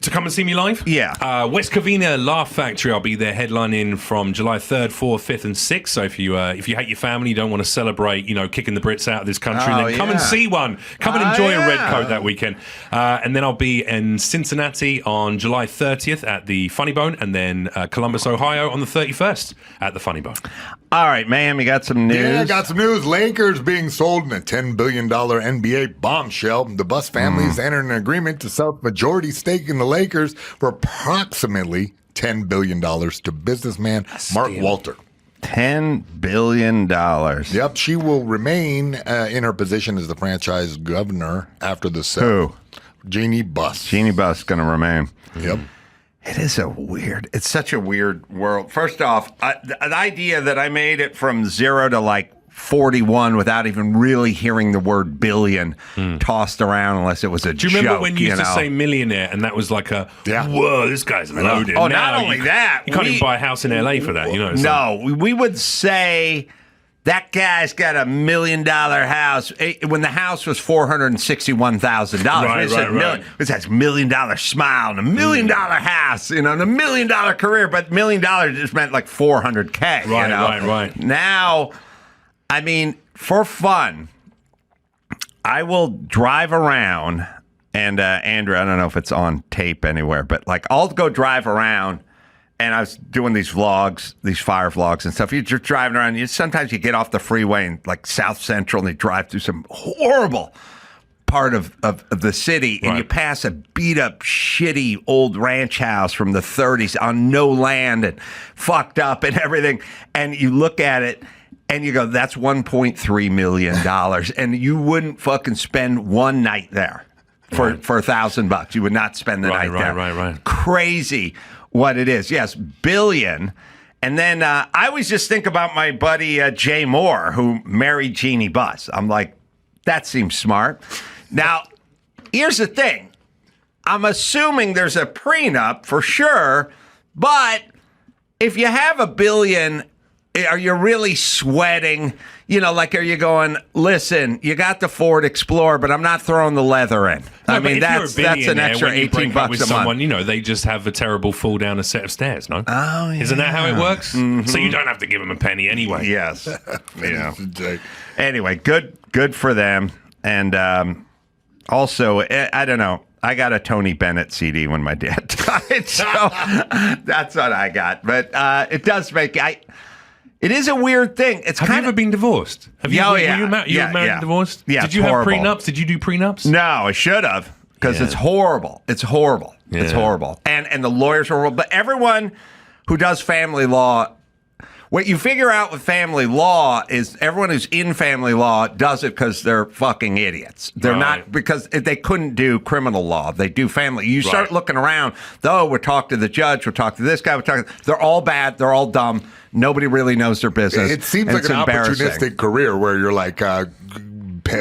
To come and see me live? Yeah. West Covina Laugh Factory. I'll be there headlining from July 3rd, 4th, 5th, and 6th. So if you hate your family, you don't want to celebrate, kicking the Brits out of this country, then come and see one. Come and enjoy a red coat that weekend. And then I'll be in Cincinnati on July 30th at the Funny Bone, and then Columbus, Ohio on the 31st at the Funny Bone. All right, ma'am, you got some news? Yeah, I got some news. Lakers being sold in a $10 billion NBA bombshell. The Buss family is entering an agreement to sell a majority stake in the Lakers for approximately $10 billion to businessman Mark Walter. $10 billion. Yep, she will remain in her position as the franchise governor after the sale. Who? Jeannie Buss. Jeannie Buss going to remain. Yep. It's such a weird world. First off, the idea that I made it from 0 to like 41 without even really hearing the word billion tossed around unless it was a joke. Do you remember when you used to say millionaire and that was like whoa, this guy's loaded. Oh, now not only that. You can't even buy a house in LA for that, you know. No, we would say that guy's got $1 million house. When the house was $461,000, right. This has $1 million smile and $1 million house, and a $1 million career, but $1 million just meant like $400K. Right. Now, I mean, for fun, I will drive around, and Andrew, I don't know if it's on tape anywhere, but like I'll go drive around, and I was doing these vlogs, these fire vlogs and stuff. You're just driving around. Sometimes you get off the freeway in like South Central, and you drive through some horrible part of the city, and you pass a beat-up, shitty old ranch house from the 30s on no land and fucked up and everything, and you look at it, and you go, that's $1.3 million. And you wouldn't fucking spend one night there for $1,000. You would not spend the night there. Right. Crazy what it is. Yes, billion. And then I always just think about my buddy Jay Moore, who married Jeannie Buss. I'm like, that seems smart. Now, here's the thing. I'm assuming there's a prenup for sure, but if you have $1 billion, are you really sweating? Like, are you going, listen, you got the Ford Explorer, but I'm not throwing the leather in. No, I mean, that's an extra $18 a month. They just have a terrible fall down a set of stairs, no? Oh, yeah. Isn't that how it works? Mm-hmm. So you don't have to give them a penny anyway. Yes. Anyway, good for them. And also, I don't know. I got a Tony Bennett CD when my dad died, so that's what I got. But it does make... It is a weird thing. Have you ever been divorced? Were you married and divorced? Yeah. Did you have prenups? Did you do prenups? No, I should have, because it's horrible. It's horrible. Yeah. It's horrible. And the lawyers are horrible. But everyone who does family law, what you figure out with family law is everyone who's in family law does it because they're fucking idiots. They're not because they couldn't do criminal law. They do family. You start looking around, though, we'll talk to the judge, we'll talk to this guy, they're all bad, they're all dumb. Nobody really knows their business. It seems like an opportunistic career where you're like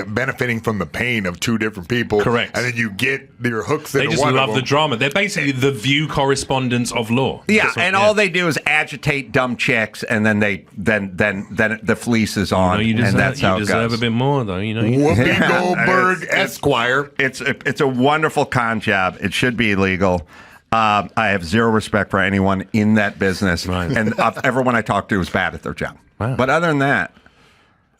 benefiting from the pain of two different people. Correct. And then you get your hooks into one of them. They just love the drama. They're basically the View correspondents of law. Yeah, all they do is agitate dumb chicks, and then the fleece is on, and that's how it goes. You deserve a bit more, though. Whoopi Goldberg, Esquire. It's a wonderful con job. It should be illegal. I have zero respect for anyone in that business, and everyone I talk to is bad at their job. Wow. But other than that,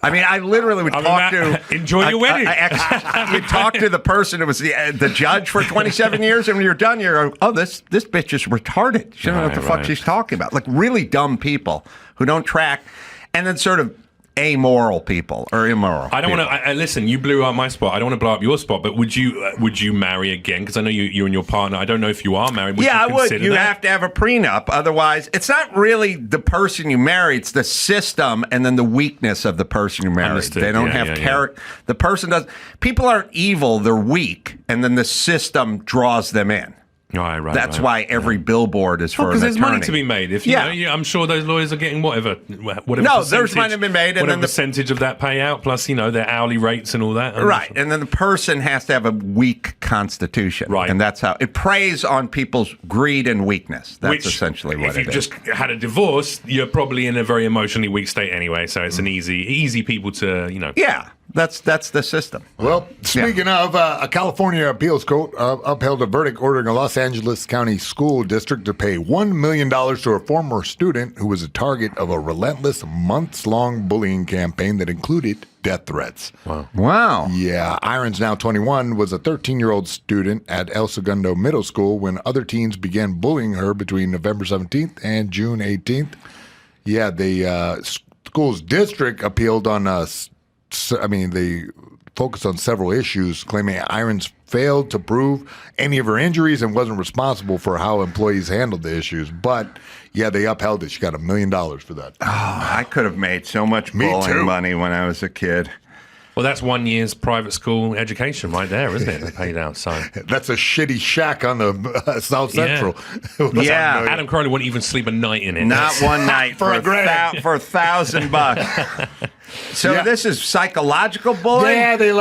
I mean, I literally would talk to... Enjoy your wedding. You talk to the person who was the judge for 27 years, and when you're done, you're, this bitch is retarded. She doesn't know what the fuck she's talking about. Like, really dumb people who don't track, and then sort of amoral people or immoral. I don't want to listen. You blew up my spot. I don't want to blow up your spot. But would you marry again? Because I know you and your partner. I don't know if you are married. I would. You have to have a prenup. Otherwise, it's not really the person you marry. It's the system and then the weakness of the person you marry. Understood. They don't have character. The person does. People aren't evil. They're weak, and then the system draws them in. Right. That's why every billboard is for an attorney. Because there's money to be made. If I'm sure those lawyers are getting whatever. No, there's money to be made, and then the percentage of that payout plus their hourly rates and all that. And then the person has to have a weak constitution, and that's how it preys on people's greed and weakness. That's essentially what it is. If you've just had a divorce, you're probably in a very emotionally weak state anyway. So it's an easy people to Yeah. That's the system. Well, speaking of, a California appeals court upheld a verdict ordering a Los Angeles County school district to pay $1 million to a former student who was a target of a relentless months-long bullying campaign that included death threats. Wow. Yeah, Irons, now 21, was a 13-year-old student at El Segundo Middle School when other teens began bullying her between November 17th and June 18th. Yeah, the school's district appealed on the focused on several issues, claiming Irons failed to prove any of her injuries and wasn't responsible for how employees handled the issues. But, yeah, they upheld it. She got $1 million for that. Oh, I could have made so much bowling money when I was a kid. Well, that's 1 year's private school education right there, isn't it? They paid out. So that's a shitty shack on the South Central. Yeah. Adam Carolla wouldn't even sleep a night in it. Not one night for $1,000. So this is psychological bullying? Yeah, they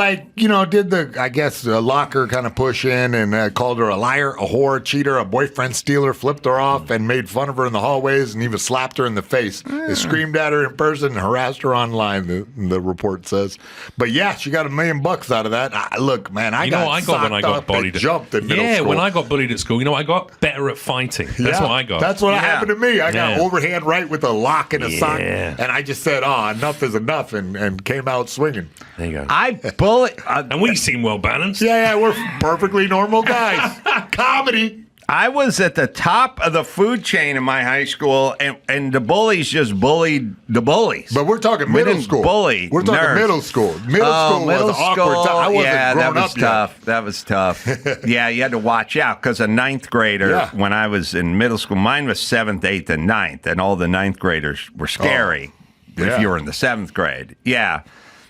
did the locker kind of push in and called her a liar, a whore, a cheater, a boyfriend stealer, flipped her off and made fun of her in the hallways and even slapped her in the face. They screamed at her in person and harassed her online, the report says. But yeah, she got $1 million out of that. Look, man, I got when I got bullied. Jumped in middle school. When I got bullied at school, I got better at fighting. That's what I got. That's what happened to me. I got overhand right with a lock and a sock, and I just said, enough is enough, and came out swinging. There you go. I bully, and we seem well balanced. Yeah, we're perfectly normal guys. Comedy. I was at the top of the food chain in my high school, and the bullies just bullied the bullies. But we're talking middle school. We're talking nerds. Middle school. Middle school was an awkward time. I wasn't grown up tough. Yet. That was tough. Yeah, you had to watch out because a ninth grader, when I was in middle school, mine was 7th, 8th, and 9th, and all the ninth graders were scary if you were in the 7th grade. Yeah.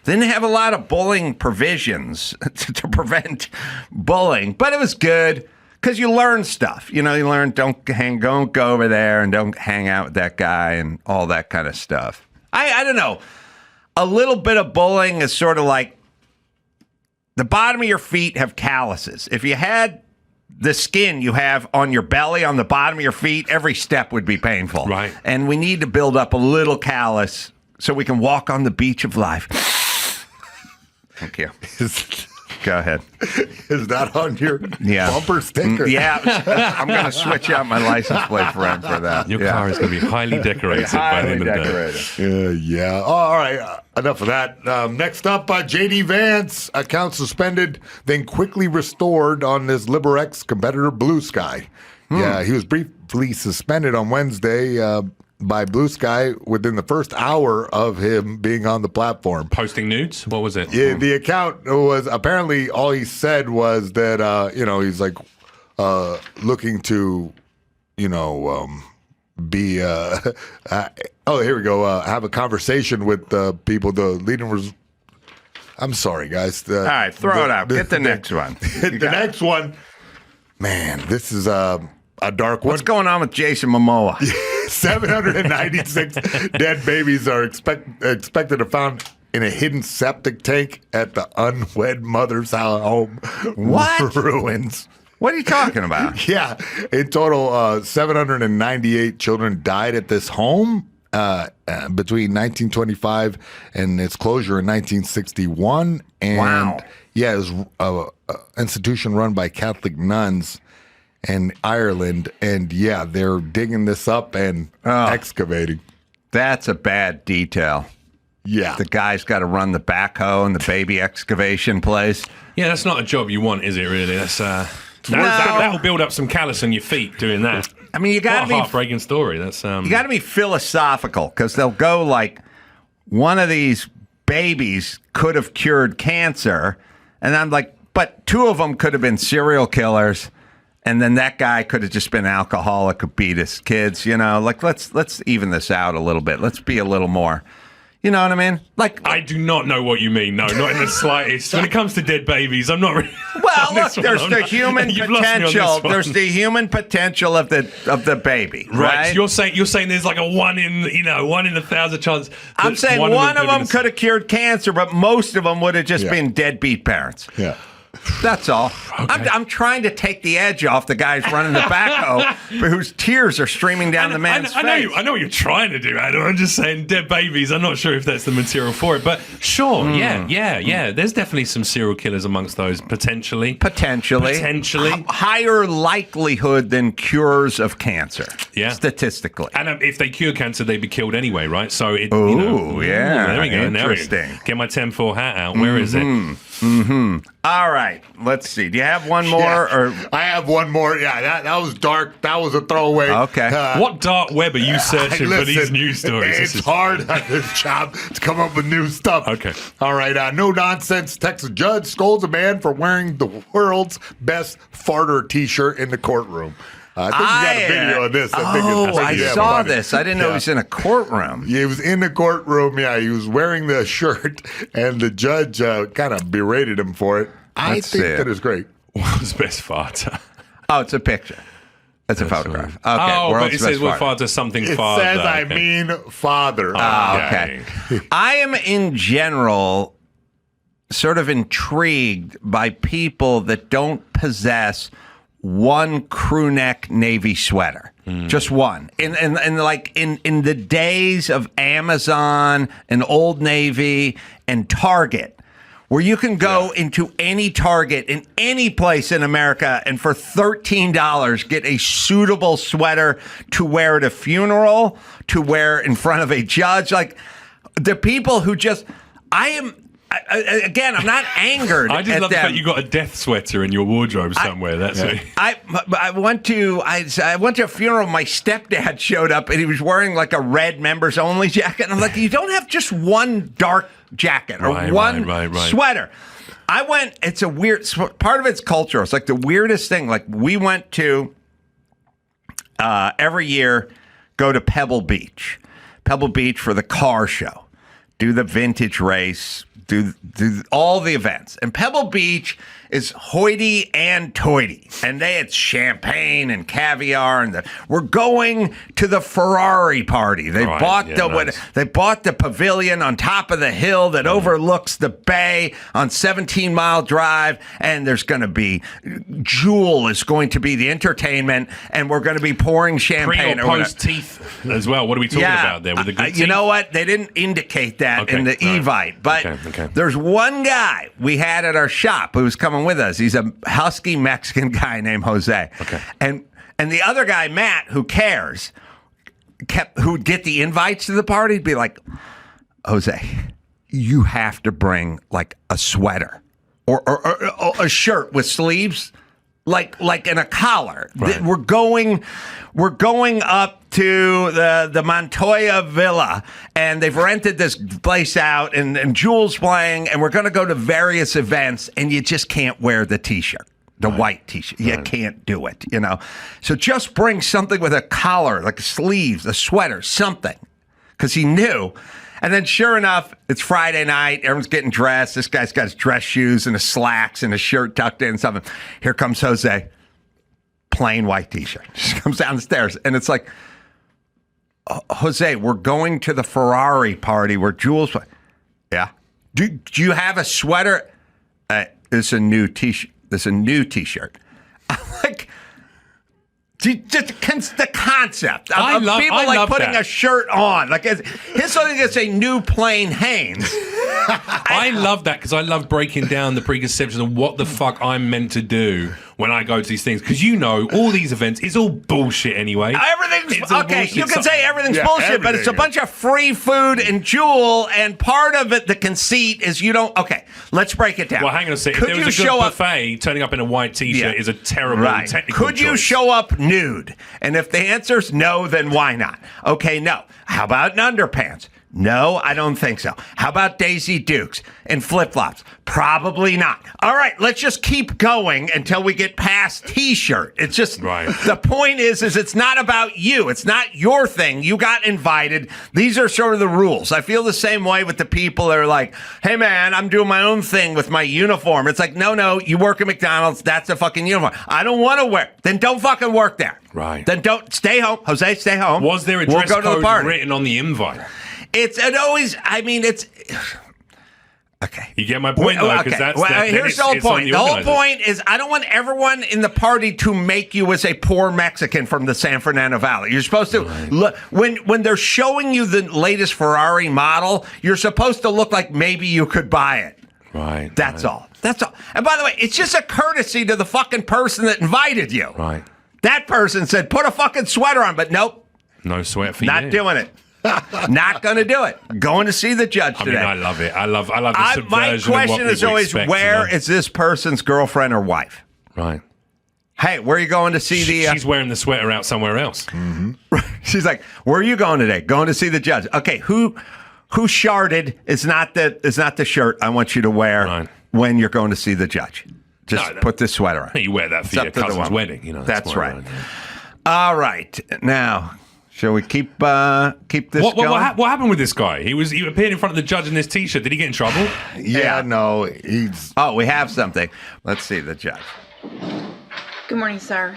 Didn't have a lot of bullying provisions to prevent bullying, but it was good. Because you learn stuff. You learn don't go over there and don't hang out with that guy and all that kind of stuff. I don't know. A little bit of bullying is sort of like the bottom of your feet have calluses. If you had the skin you have on your belly, on the bottom of your feet, every step would be painful. Right. And we need to build up a little callus so we can walk on the beach of life. Thank you. Go ahead. Is that on your bumper sticker? Yeah. I'm going to switch out my license plate for that. Your car is going to be highly decorated by the end of the day. Yeah. Oh, all right. Enough of that. Next up, J.D. Vance, account suspended, then quickly restored on his LiberX competitor, Blue Sky. Yeah, he was briefly suspended on Wednesday by Blue Sky within the first hour of him being on the platform. Posting nudes? What was it? Yeah, the account was apparently all he said was that, he's like looking to, be, here we go, have a conversation with people. The leading was, I'm sorry, guys. All right, throw it out. Get the next one. The next one, man, this is a dark one. What's going on with Jason Momoa? 796 dead babies are expected to found in a hidden septic tank at the unwed mother's home. What? Ruins. What are you talking about? Yeah. In total, 798 children died at this home between 1925 and its closure in 1961. And wow. Yeah, it was an institution run by Catholic nuns in Ireland, and yeah, they're digging this up and excavating. That's a bad detail. Yeah. The guy's got to run the backhoe and the baby excavation place. Yeah, that's not a job you want, is it, really? That'll build up some callus on your feet doing that. I mean, you got to be... heartbreaking story. That's You got to be philosophical, because they'll go like, one of these babies could have cured cancer, and I'm like, but 2 of them could have been serial killers. And then that guy could have just been alcoholic who beat his kids, like let's even this out a little bit. Let's be a little more, you know what I mean? Like, I do not know what you mean. No, not in the slightest. When it comes to dead babies, I'm not really. Well, look, there's the human potential. There's the human potential of the baby, right? You're saying there's like a 1 in 1,000 chance. I'm saying one of them could have cured cancer, but most of them would have just been deadbeat parents. Yeah. That's all. Okay. I'm trying to take the edge off the guys running the backhoe whose tears are streaming down the man's face. I know what you're trying to do, Adam. I'm just saying dead babies. I'm not sure if that's the material for it, but sure, yeah. There's definitely some serial killers amongst those, potentially. Higher likelihood than cures of cancer, statistically. And if they cure cancer, they'd be killed anyway, right? So, there we go. Interesting. Get my 10-4 hat out. Where is it? All right. Let's see. Do you have one more? Yeah, or I have one more. Yeah, that was dark. That was a throwaway. Okay. What dark web are you searching for these news stories? It's hard on this job to come up with new stuff. Okay. All right. No nonsense. Texas judge scolds a man for wearing the world's best farter T-shirt in the courtroom. I think you got a video of this. I saw this. I didn't know he was in a courtroom. He was in the courtroom. Yeah, he was wearing the shirt, and the judge kind of berated him for it. I think that is great. World's best farter. Oh, it's a picture. It's a photograph. Okay. But it says we'll farter something father. It says, I mean, father. Okay. I am, in general, sort of intrigued by people that don't possess one crew neck navy sweater. Just one. In the days of Amazon and Old Navy and Target, where you can go into any Target in any place in America and for $13 get a suitable sweater to wear at a funeral, to wear in front of a judge. Like, the people who just, again, I'm not angered. I just love the fact you got a death sweater in your wardrobe somewhere. I went to a funeral. My stepdad showed up and he was wearing like a red members only jacket. And I'm like, you don't have just one dark jacket or one sweater. I went. It's a weird part of it's cultural. It's like the weirdest thing. Like, we went to every year go to Pebble Beach for the car show, do the vintage race. Do all the events. And Pebble Beach is hoity and toity. And they had champagne and caviar. And we're going to the Ferrari party. They bought the pavilion on top of the hill that overlooks the bay on 17 Mile Drive. And there's going to be, Jewel is going to be the entertainment. And we're going to be pouring champagne. Pre or post teeth as well. What are we talking about there with the good teeth? You know what? They didn't indicate that in the Evite. But there's one guy we had at our shop who was coming with us. He's a husky Mexican guy named Jose. Okay. And the other guy, Matt, who cares, who'd get the invites to the party, be like, Jose, you have to bring like a sweater or a shirt with sleeves, like in a collar. Right. We're going up to the Montoya Villa, and they've rented this place out, and Jewel's playing, and we're going to go to various events, and you just can't wear the T-shirt, the white T-shirt. You can't do it, you know. So just bring something with a collar, like sleeves, a sweater, something, because he knew. And then sure enough, it's Friday night. Everyone's getting dressed. This guy's got his dress shoes and his slacks and his shirt tucked in and something. Here comes Jose. Plain white T-shirt. Just comes down the stairs. And it's like, Jose, we're going to the Ferrari party where Jules. Yeah. Do you have a sweater? It's a new T-shirt. It's a new T-shirt. I'm like, just the concept of people like putting a shirt on. Like, here's something that's a new plain Hanes. I love that because I love breaking down the preconceptions of what the fuck I'm meant to do when I go to these things. Because all these events, it's all bullshit anyway. Everything's okay. You can say everything's bullshit, but it's a bunch of free food and Jewel, and part of it, the conceit is you don't. Okay, let's break it down. Well, hang on a second. If there was a good buffet, turning up in a white T-shirt is a terrible technical Could you show up nude? And if the answer's no, then why not? Okay, no. How about in underpants? No, I don't think so. How about Daisy Dukes and flip-flops? Probably not. All right, let's just keep going until we get past T-shirt. It's just, the point is it's not about you. It's not your thing. You got invited. These are sort of the rules. I feel the same way with the people that are like, hey, man, I'm doing my own thing with my uniform. It's like, no, you work at McDonald's. That's a fucking uniform. I don't want to wear. Then don't fucking work there. Right. Then don't. Stay home. Jose, stay home. Was there a dress code written on the invite? It's okay. You get my point, though, because here's the whole point. The whole point is I don't want everyone in the party to make you as a poor Mexican from the San Fernando Valley. You're supposed to look when they're showing you the latest Ferrari model. You're supposed to look like maybe you could buy it. Right. That's all. That's all. And by the way, it's just a courtesy to the fucking person that invited you. Right. That person said, "Put a fucking sweater on," but nope. No sweat for you. Not doing it. Not going to do it. Going to see the judge today. I love it. I love the subversion. My question is always, where is this person's girlfriend or wife? Right. Hey, where are you going to see the... She's wearing the sweater out somewhere else. Mm-hmm. She's like, where are you going today? Going to see the judge. Okay, who sharded is not the shirt I want you to wear when you're going to see the judge. Just put this sweater on. You wear that for your cousin's wedding. You know, that's right. All right. Now, shall we keep this going? What happened with this guy? He appeared in front of the judge in this T-shirt. Did he get in trouble? No. He's... Oh, we have something. Let's see the judge. Good morning, sir.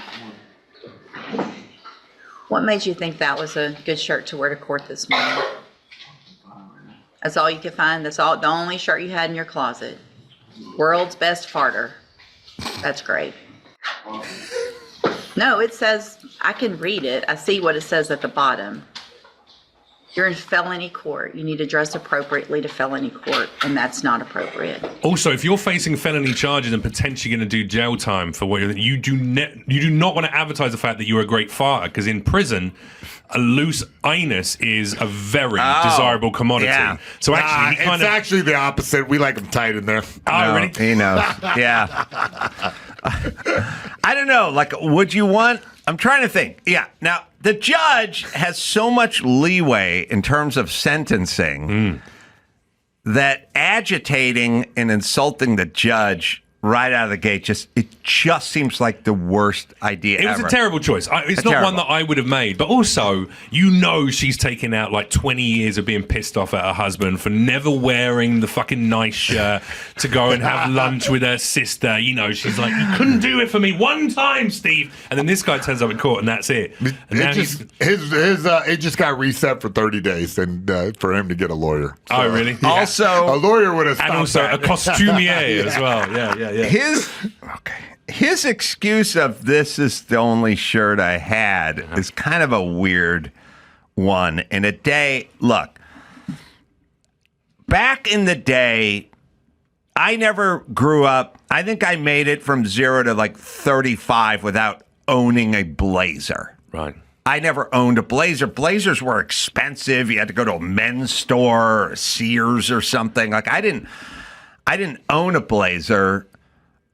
What made you think that was a good shirt to wear to court this morning? That's all you could find? That's all, the only shirt you had in your closet? World's best farter. That's great. No, it says, I can read it. I see what it says at the bottom. You're in felony court. You need to dress appropriately to felony court, and that's not appropriate. Also, if you're facing felony charges and potentially going to do jail time for what you do not want to advertise the fact that you're a great farter, because in prison, a loose anus is a very desirable commodity. Yeah. So actually, it's actually the opposite. We like them tight in there. Oh, really? He knows. Yeah. I don't know. Like, would you want? I'm trying to think. Yeah. Now, the judge has so much leeway in terms of sentencing that agitating and insulting the judge right out of the gate it just seems like the worst idea ever. It was a terrible choice. It's not one that I would have made. But also, she's taken out like 20 years of being pissed off at her husband for never wearing the fucking nice shirt to go and have lunch with her sister. She's like, you couldn't do it for me one time, Steve. And then this guy turns up in court and that's it. And it just got reset for 30 days and for him to get a lawyer. So, oh, really? Yeah. Also, a lawyer would have stopped and also that. A costumier as well. Yeah. His excuse of this is the only shirt I had is kind of a weird one. In a day, look, back in the day, I never grew up. I think I made it from 0 to like 35 without owning a blazer. Right. I never owned a blazer. Blazers were expensive. You had to go to a men's store or Sears or something. Like I didn't own a blazer.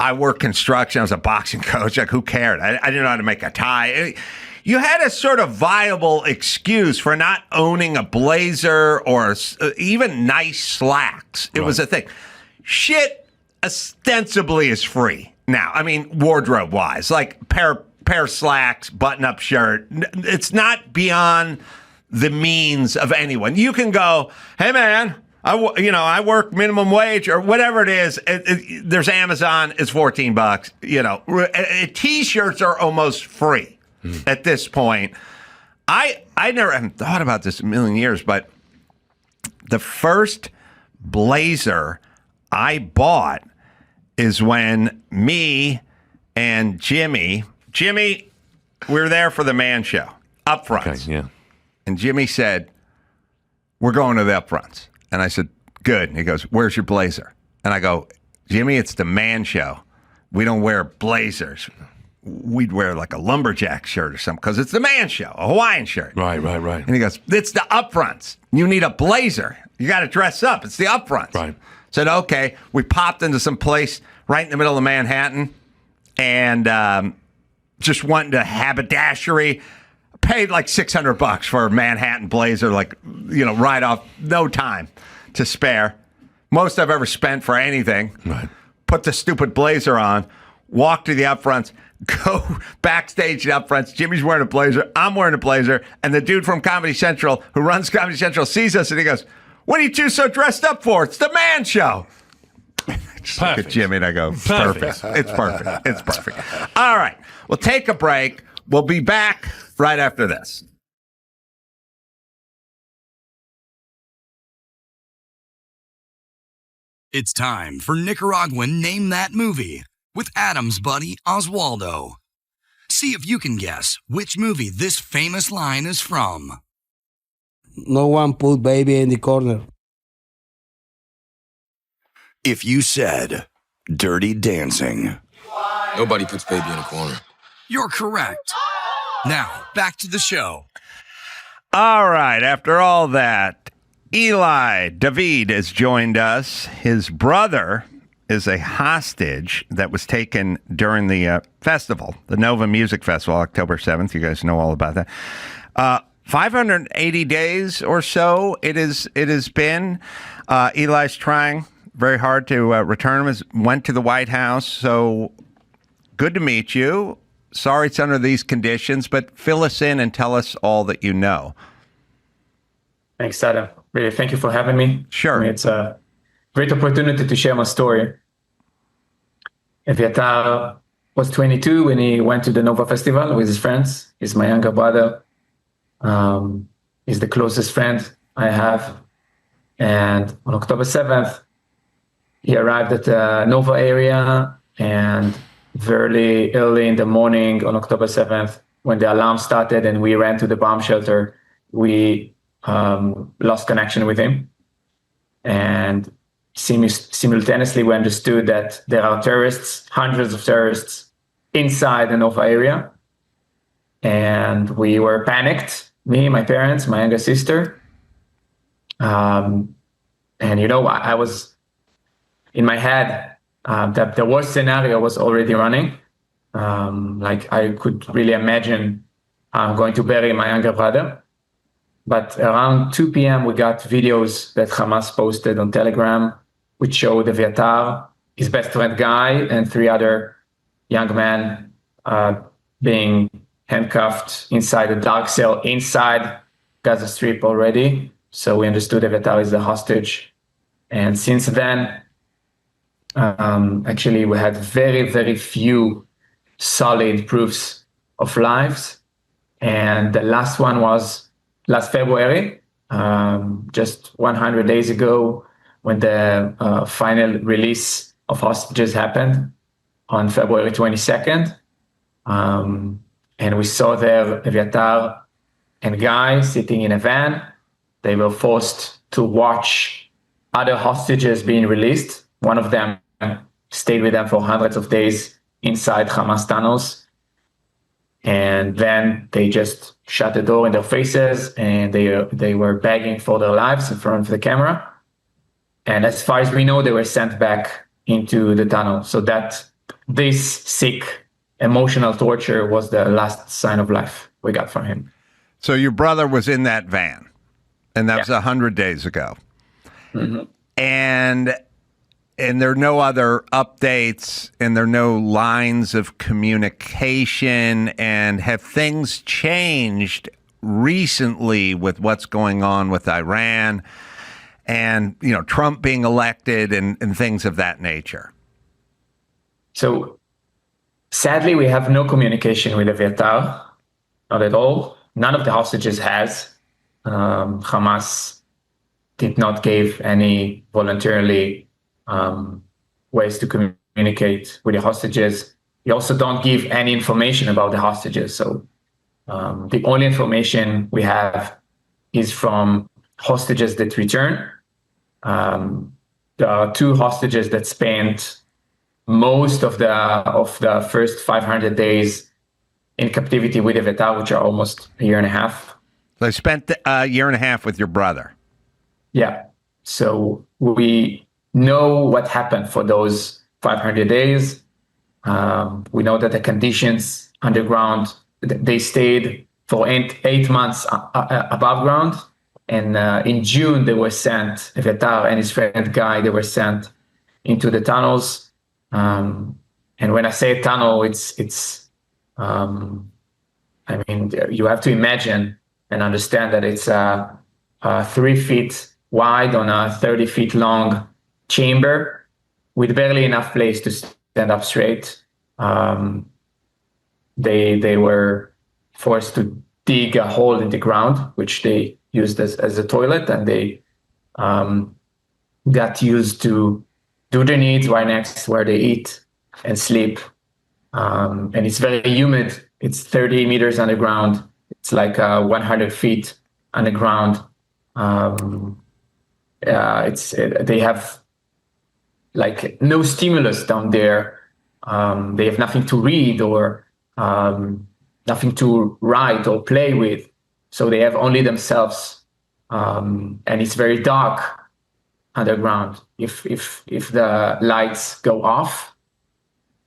I worked construction. I was a boxing coach. Like, who cared? I didn't know how to make a tie. You had a sort of viable excuse for not owning a blazer or even nice slacks. It was a thing. Shit ostensibly is free now. I mean, wardrobe-wise. Like, pair of slacks, button-up shirt. It's not beyond the means of anyone. You can go, hey, man, I work minimum wage or whatever it is. There's Amazon. It's $14. T-shirts are almost free at this point. I never haven't thought about this in a million years, but the first blazer I bought is when me and Jimmy, we were there for the Man Show, Upfronts. Okay, yeah. And Jimmy said, we're going to the Upfronts. And I said, good. And he goes, where's your blazer? And I go, Jimmy, it's the Man Show. We don't wear blazers. We'd wear like a lumberjack shirt or something because it's the Man Show, a Hawaiian shirt. Right. And he goes, it's the Upfronts. You need a blazer. You got to dress up. It's the Upfronts. Right. Said, okay. We popped into some place right in the middle of Manhattan and just went to haberdashery. Paid like $600 for a Manhattan blazer, right off, no time to spare. Most I've ever spent for anything. Right. Put the stupid blazer on, walk to the Upfronts, go backstage at Upfronts. Jimmy's wearing a blazer, I'm wearing a blazer, and the dude from Comedy Central who runs Comedy Central sees us and he goes, what are you two so dressed up for? It's the Man Show. Just look at Jimmy and I go, perfect. It's perfect. It's perfect. All right, we'll take a break. We'll be back right after this. It's time for Nicaraguan Name That Movie with Adam's buddy Oswaldo. See if you can guess which movie this famous line is from. No one put baby in the corner. If you said Dirty Dancing. Nobody puts baby in a corner. You're correct. Now, back to the show. All right. After all that, Eli David has joined us. His brother is a hostage that was taken during the festival, the Nova Music Festival, October 7th. You guys know all about that. 580 days or so it has been. Eli's trying very hard to return him. Went to the White House. So good to meet you. Sorry it's under these conditions, but fill us in and tell us all that you know. Thanks, Adam. Really, thank you for having me. Sure. I mean, it's a great opportunity to share my story. Eviatar was 22 when he went to the Nova Festival with his friends. He's my younger brother. He's the closest friend I have. And on October 7th, he arrived at the Nova area, and very early in the morning on October 7th, when the alarm started and we ran to the bomb shelter, we lost connection with him. And simultaneously, we understood that there are terrorists, hundreds of terrorists inside the Nova area. And we were panicked, me, my parents, my younger sister. And, I was in my head, that the worst scenario was already running. I could really imagine going to bury my younger brother. But around 2 p.m., we got videos that Hamas posted on Telegram, which showed Eviatar, his best friend Guy, and 3 other young men being handcuffed inside a dark cell inside Gaza Strip already. So we understood Eviatar is the hostage. And since then, actually, we had very, very few solid proofs of lives. And the last one was last February, just 100 days ago, when the final release of hostages happened on February 22nd. And we saw there Eviatar and Guy sitting in a van. They were forced to watch other hostages being released. One of them stayed with them for hundreds of days inside Hamas tunnels. And then they just shut the door in their faces, and they were begging for their lives in front of the camera. And as far as we know, they were sent back into the tunnel. So that this sick, emotional torture was the last sign of life we got from him. So your brother was in that van, and that was 100 days ago. Mm-hmm. And there are no other updates, and there are no lines of communication. And have things changed recently with what's going on with Iran and, Trump being elected and things of that nature? So sadly, we have no communication with Eviatar, not at all. None of the hostages has. Hamas did not give any voluntarily ways to communicate with the hostages. We also don't give any information about the hostages. So the only information we have is from hostages that return. There are 2 hostages that spent most of the first 500 days in captivity with Eviatar, which are almost a year and a half. They spent a year and a half with your brother. Yeah. So we know what happened for those 500 days. We know that the conditions underground, they stayed for 8 months above ground. And in June, they were sent, Eviatar and his friend Guy, they were sent into the tunnels. And when I say tunnel, you have to imagine and understand that it's 3 feet wide on a 30 feet long chamber with barely enough place to stand up straight. They were forced to dig a hole in the ground, which they used as a toilet, and they got used to do their needs right next where they eat and sleep. And it's very humid. It's 30 meters underground. It's like 100 feet underground. They have like no stimulus down there. They have nothing to read or nothing to write or play with. So they have only themselves, and it's very dark underground. If the lights go off,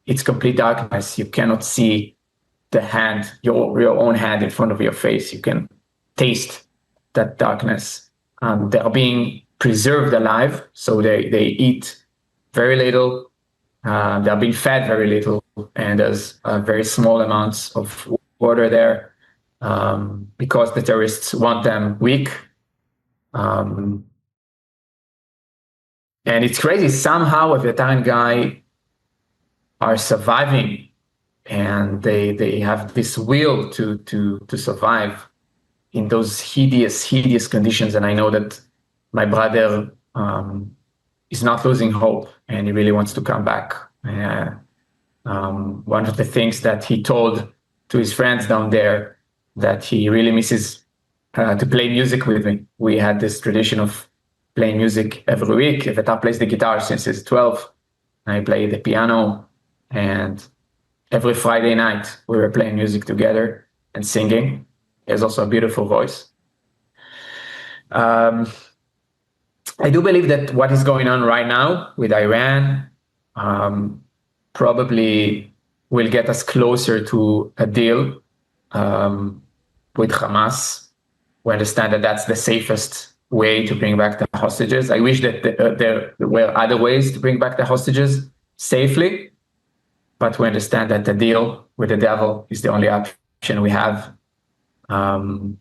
it's complete darkness. You cannot see the hand, your own hand in front of your face. You can taste that darkness. They are being preserved alive, so they eat very little. They're being fed very little, and there's very small amounts of water there because the terrorists want them weak. And it's crazy. Somehow, a veteran guy are surviving, and they have this will to survive in those hideous conditions. And I know that my brother is not losing hope, and he really wants to come back. One of the things that he told to his friends down there, that he really misses to play music with me. We had this tradition of playing music every week. Vetar plays the guitar since he's 12. I play the piano, and every Friday night we were playing music together and singing. He has also a beautiful voice. I do believe that what is going on right now with Iran probably will get us closer to a deal with Hamas. We understand that that's the safest way to bring back the hostages. I wish that there were other ways to bring back the hostages safely, but we understand that the deal with the devil is the only option we have. And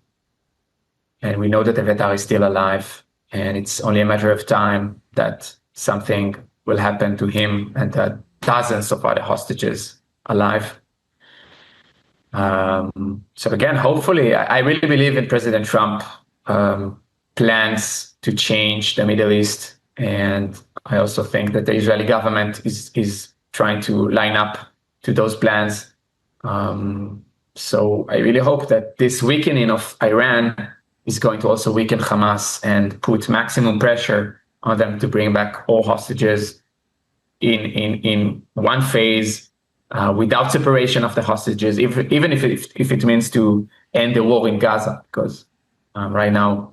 we know that the Vetar is still alive, and it's only a matter of time that something will happen to him and the dozens of other hostages alive. So again, hopefully, I really believe in President Trump plans to change the Middle East. And I also think that the Israeli government is trying to line up to those plans. So I really hope that this weakening of Iran is going to also weaken Hamas and put maximum pressure on them to bring back all hostages in one phase, without separation of the hostages, even if it means to end the war in Gaza, because right now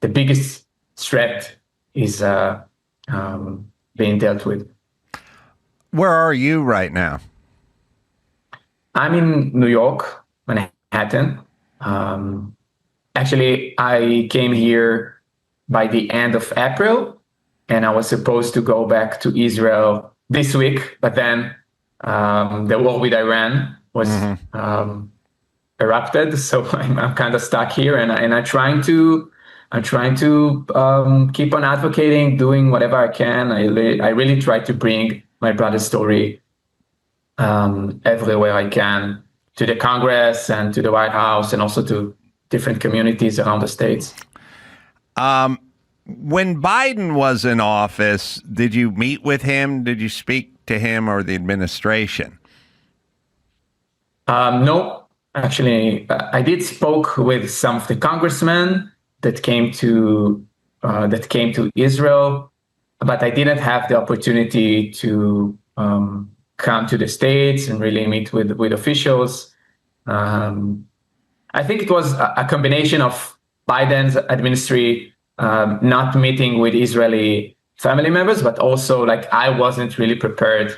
the biggest threat is being dealt with. Where are you right now? I'm in New York, Manhattan. Actually, I came here by the end of April, and I was supposed to go back to Israel this week, but then the war with Iran was erupted, so I'm kind of stuck here, and I'm trying to keep on advocating, doing whatever I can. I really try to bring my brother's story everywhere I can, to the Congress and to the White House, and also to different communities around the states. When Biden was in office, did you meet with him? Did you speak to him or the administration? No, actually, I did spoke with some of the congressmen that came to Israel, but I didn't have the opportunity to come to the States and really meet with officials. I think it was a combination of Biden's administration not meeting with Israeli family members, but also like I wasn't really prepared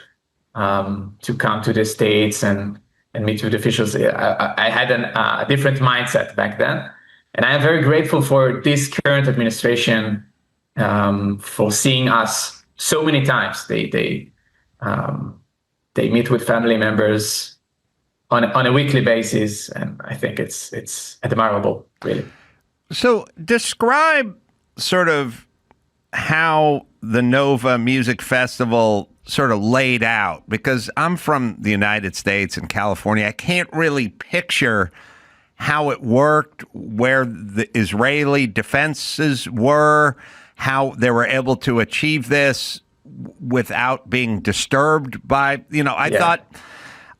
to come to the States and meet with officials. I had a different mindset back then. And I am very grateful for this current administration for seeing us so many times. They meet with family members on a weekly basis, and I think it's admirable, really. So describe sort of how the Nova Music Festival sort of laid out, because I'm from the United States and California. I can't really picture how it worked, where the Israeli defenses were, how they were able to achieve this without being disturbed by,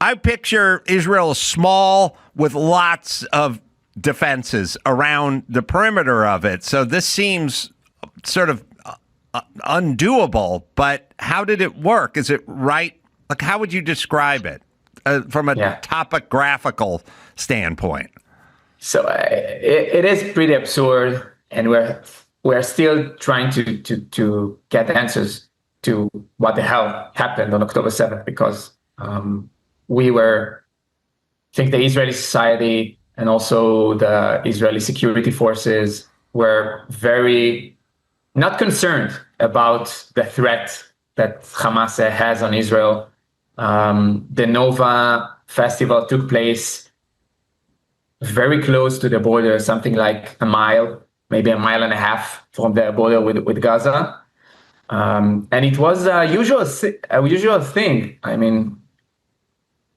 I picture Israel small with lots of defenses around the perimeter of it. So this seems sort of undoable, but how did it work? Is it right? Like, how would you describe it from a topographical standpoint? So it is pretty absurd, and we're still trying to get answers to what the hell happened on October 7th, because I think the Israeli society and also the Israeli security forces were very not concerned about the threat that Hamas has on Israel. The Nova festival took place very close to the border, something like a mile, maybe a mile and a half from the border with Gaza. And it was a usual thing. I mean,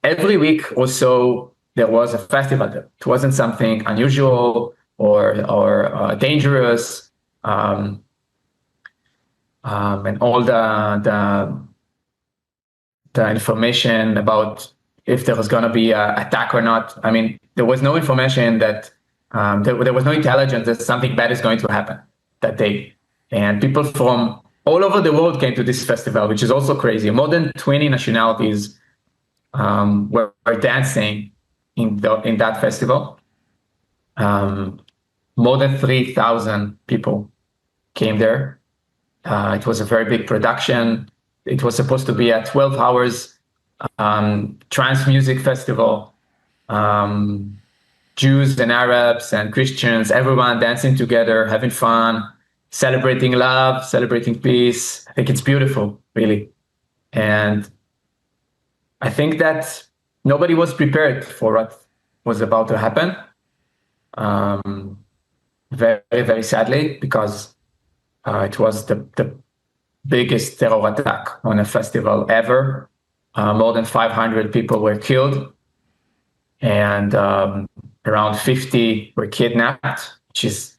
every week or so, there was a festival. It wasn't something unusual or dangerous. And all the information about if there was going to be an attack or not. I mean, there was no information that there was no intelligence that something bad is going to happen that day. And people from all over the world came to this festival, which is also crazy. More than 20 nationalities were dancing in that festival. More than 3,000 people came there. It was a very big production. It was supposed to be a 12 hours trance music festival. Jews and Arabs and Christians, everyone dancing together, having fun, celebrating love, celebrating peace. I think it's beautiful, really. And I think that nobody was prepared for what was about to happen. Very, very sadly, because it was the biggest terror attack on a festival ever. More than 500 people were killed, and around 50 were kidnapped, which is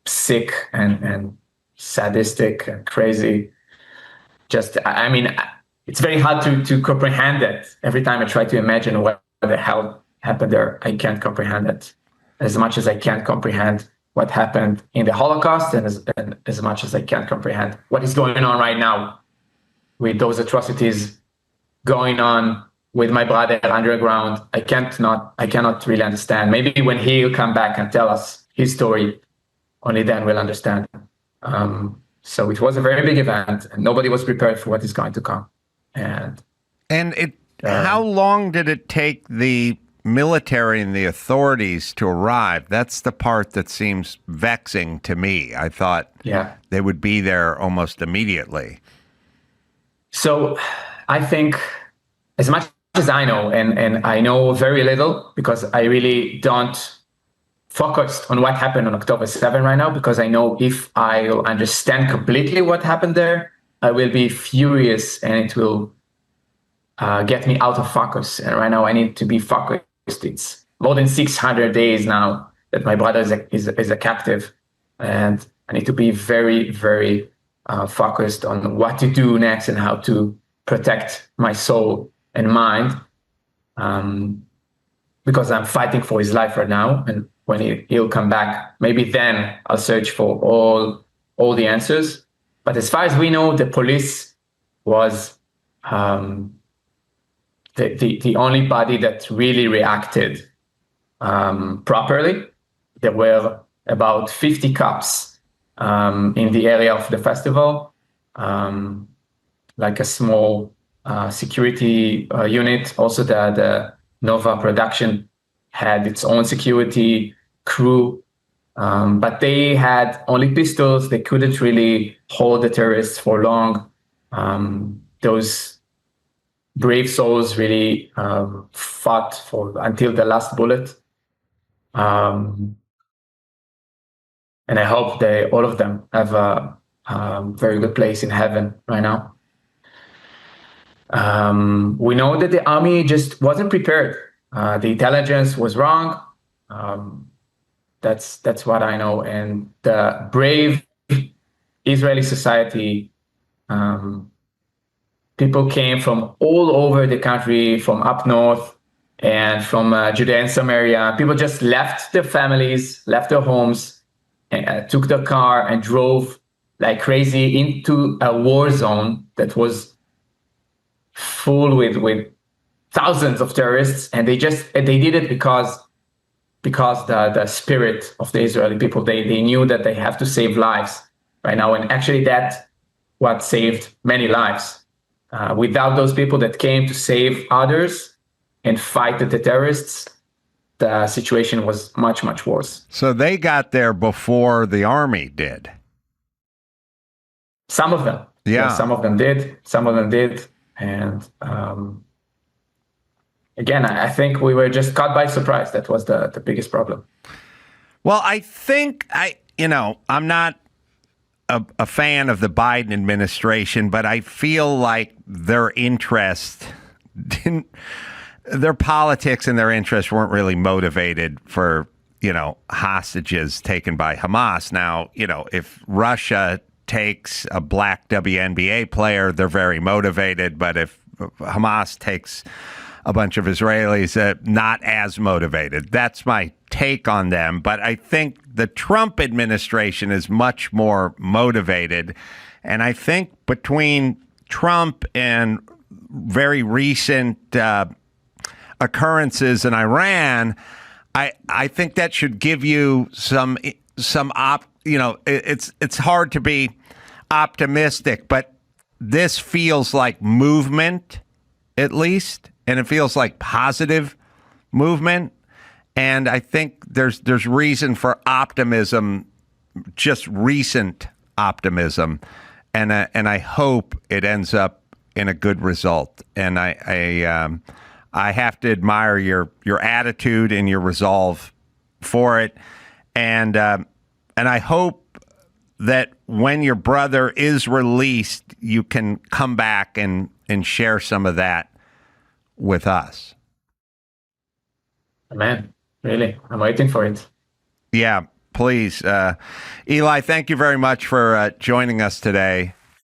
sick and sadistic and crazy. I mean, it's very hard to comprehend it. Every time I try to imagine what the hell happened there, I can't comprehend it as much as I can't comprehend what happened in the Holocaust, and as much as I can't comprehend what is going on right now with those atrocities going on with my brother underground. I cannot really understand. Maybe when he'll come back and tell us his story, only then we'll understand. So it was a very big event, and nobody was prepared for what is going to come. And how long did it take the military and the authorities to arrive? That's the part that seems vexing to me. I thought they would be there almost immediately. So I think, as much as I know, and I know very little because I really don't focus on what happened on October 7 right now, because I know if I'll understand completely what happened there, I will be furious and it will get me out of focus. And right now I need to be focused. It's more than 600 days now that my brother is a captive, and I need to be very, very focused on what to do next and how to protect my soul and mind, because I'm fighting for his life right now. And when he'll come back, maybe then I'll search for all the answers. But as far as we know, the police was the only body that really reacted properly. There were about 50 cops in the area of the festival, like a small security unit. Also, the Nova production had its own security crew, but they had only pistols. They couldn't really hold the terrorists for long. Those brave souls really fought until the last bullet. And I hope all of them have a very good place in heaven right now. We know that the army just wasn't prepared. The intelligence was wrong. That's what I know. And the brave Israeli society, people came from all over the country, from up north and from Judea and Samaria. People just left their families, left their homes, and took their car and drove like crazy into a war zone that was full with thousands of terrorists. And they did it because because the spirit of the Israeli people, they knew that they have to save lives right now. And actually that's what saved many lives. Without those people that came to save others and fight the terrorists, the situation was much, much worse. So they got there before the army did. Some of them. Yeah. Some of them did. Some of them did. And again, I think we were just caught by surprise. That was the biggest problem. Well, I think I'm not a fan of the Biden administration, but I feel like their politics and their interests weren't really motivated for, hostages taken by Hamas. Now, if Russia takes a black WNBA player, they're very motivated. But if Hamas takes a bunch of Israelis, not as motivated. That's my take on them. But I think the Trump administration is much more motivated. And I think between Trump and very recent occurrences in Iran, I think that should give you it's hard to be optimistic, but this feels like movement, at least, and it feels like positive movement. And I think there's reason for optimism, just recent optimism, and I hope it ends up in a good result. And I have to admire your attitude and your resolve for it, and I hope that when your brother is released, you can come back and share some of that with us. Amen. Really, I'm waiting for it. Yeah, please. Eli, thank you very much for joining us today.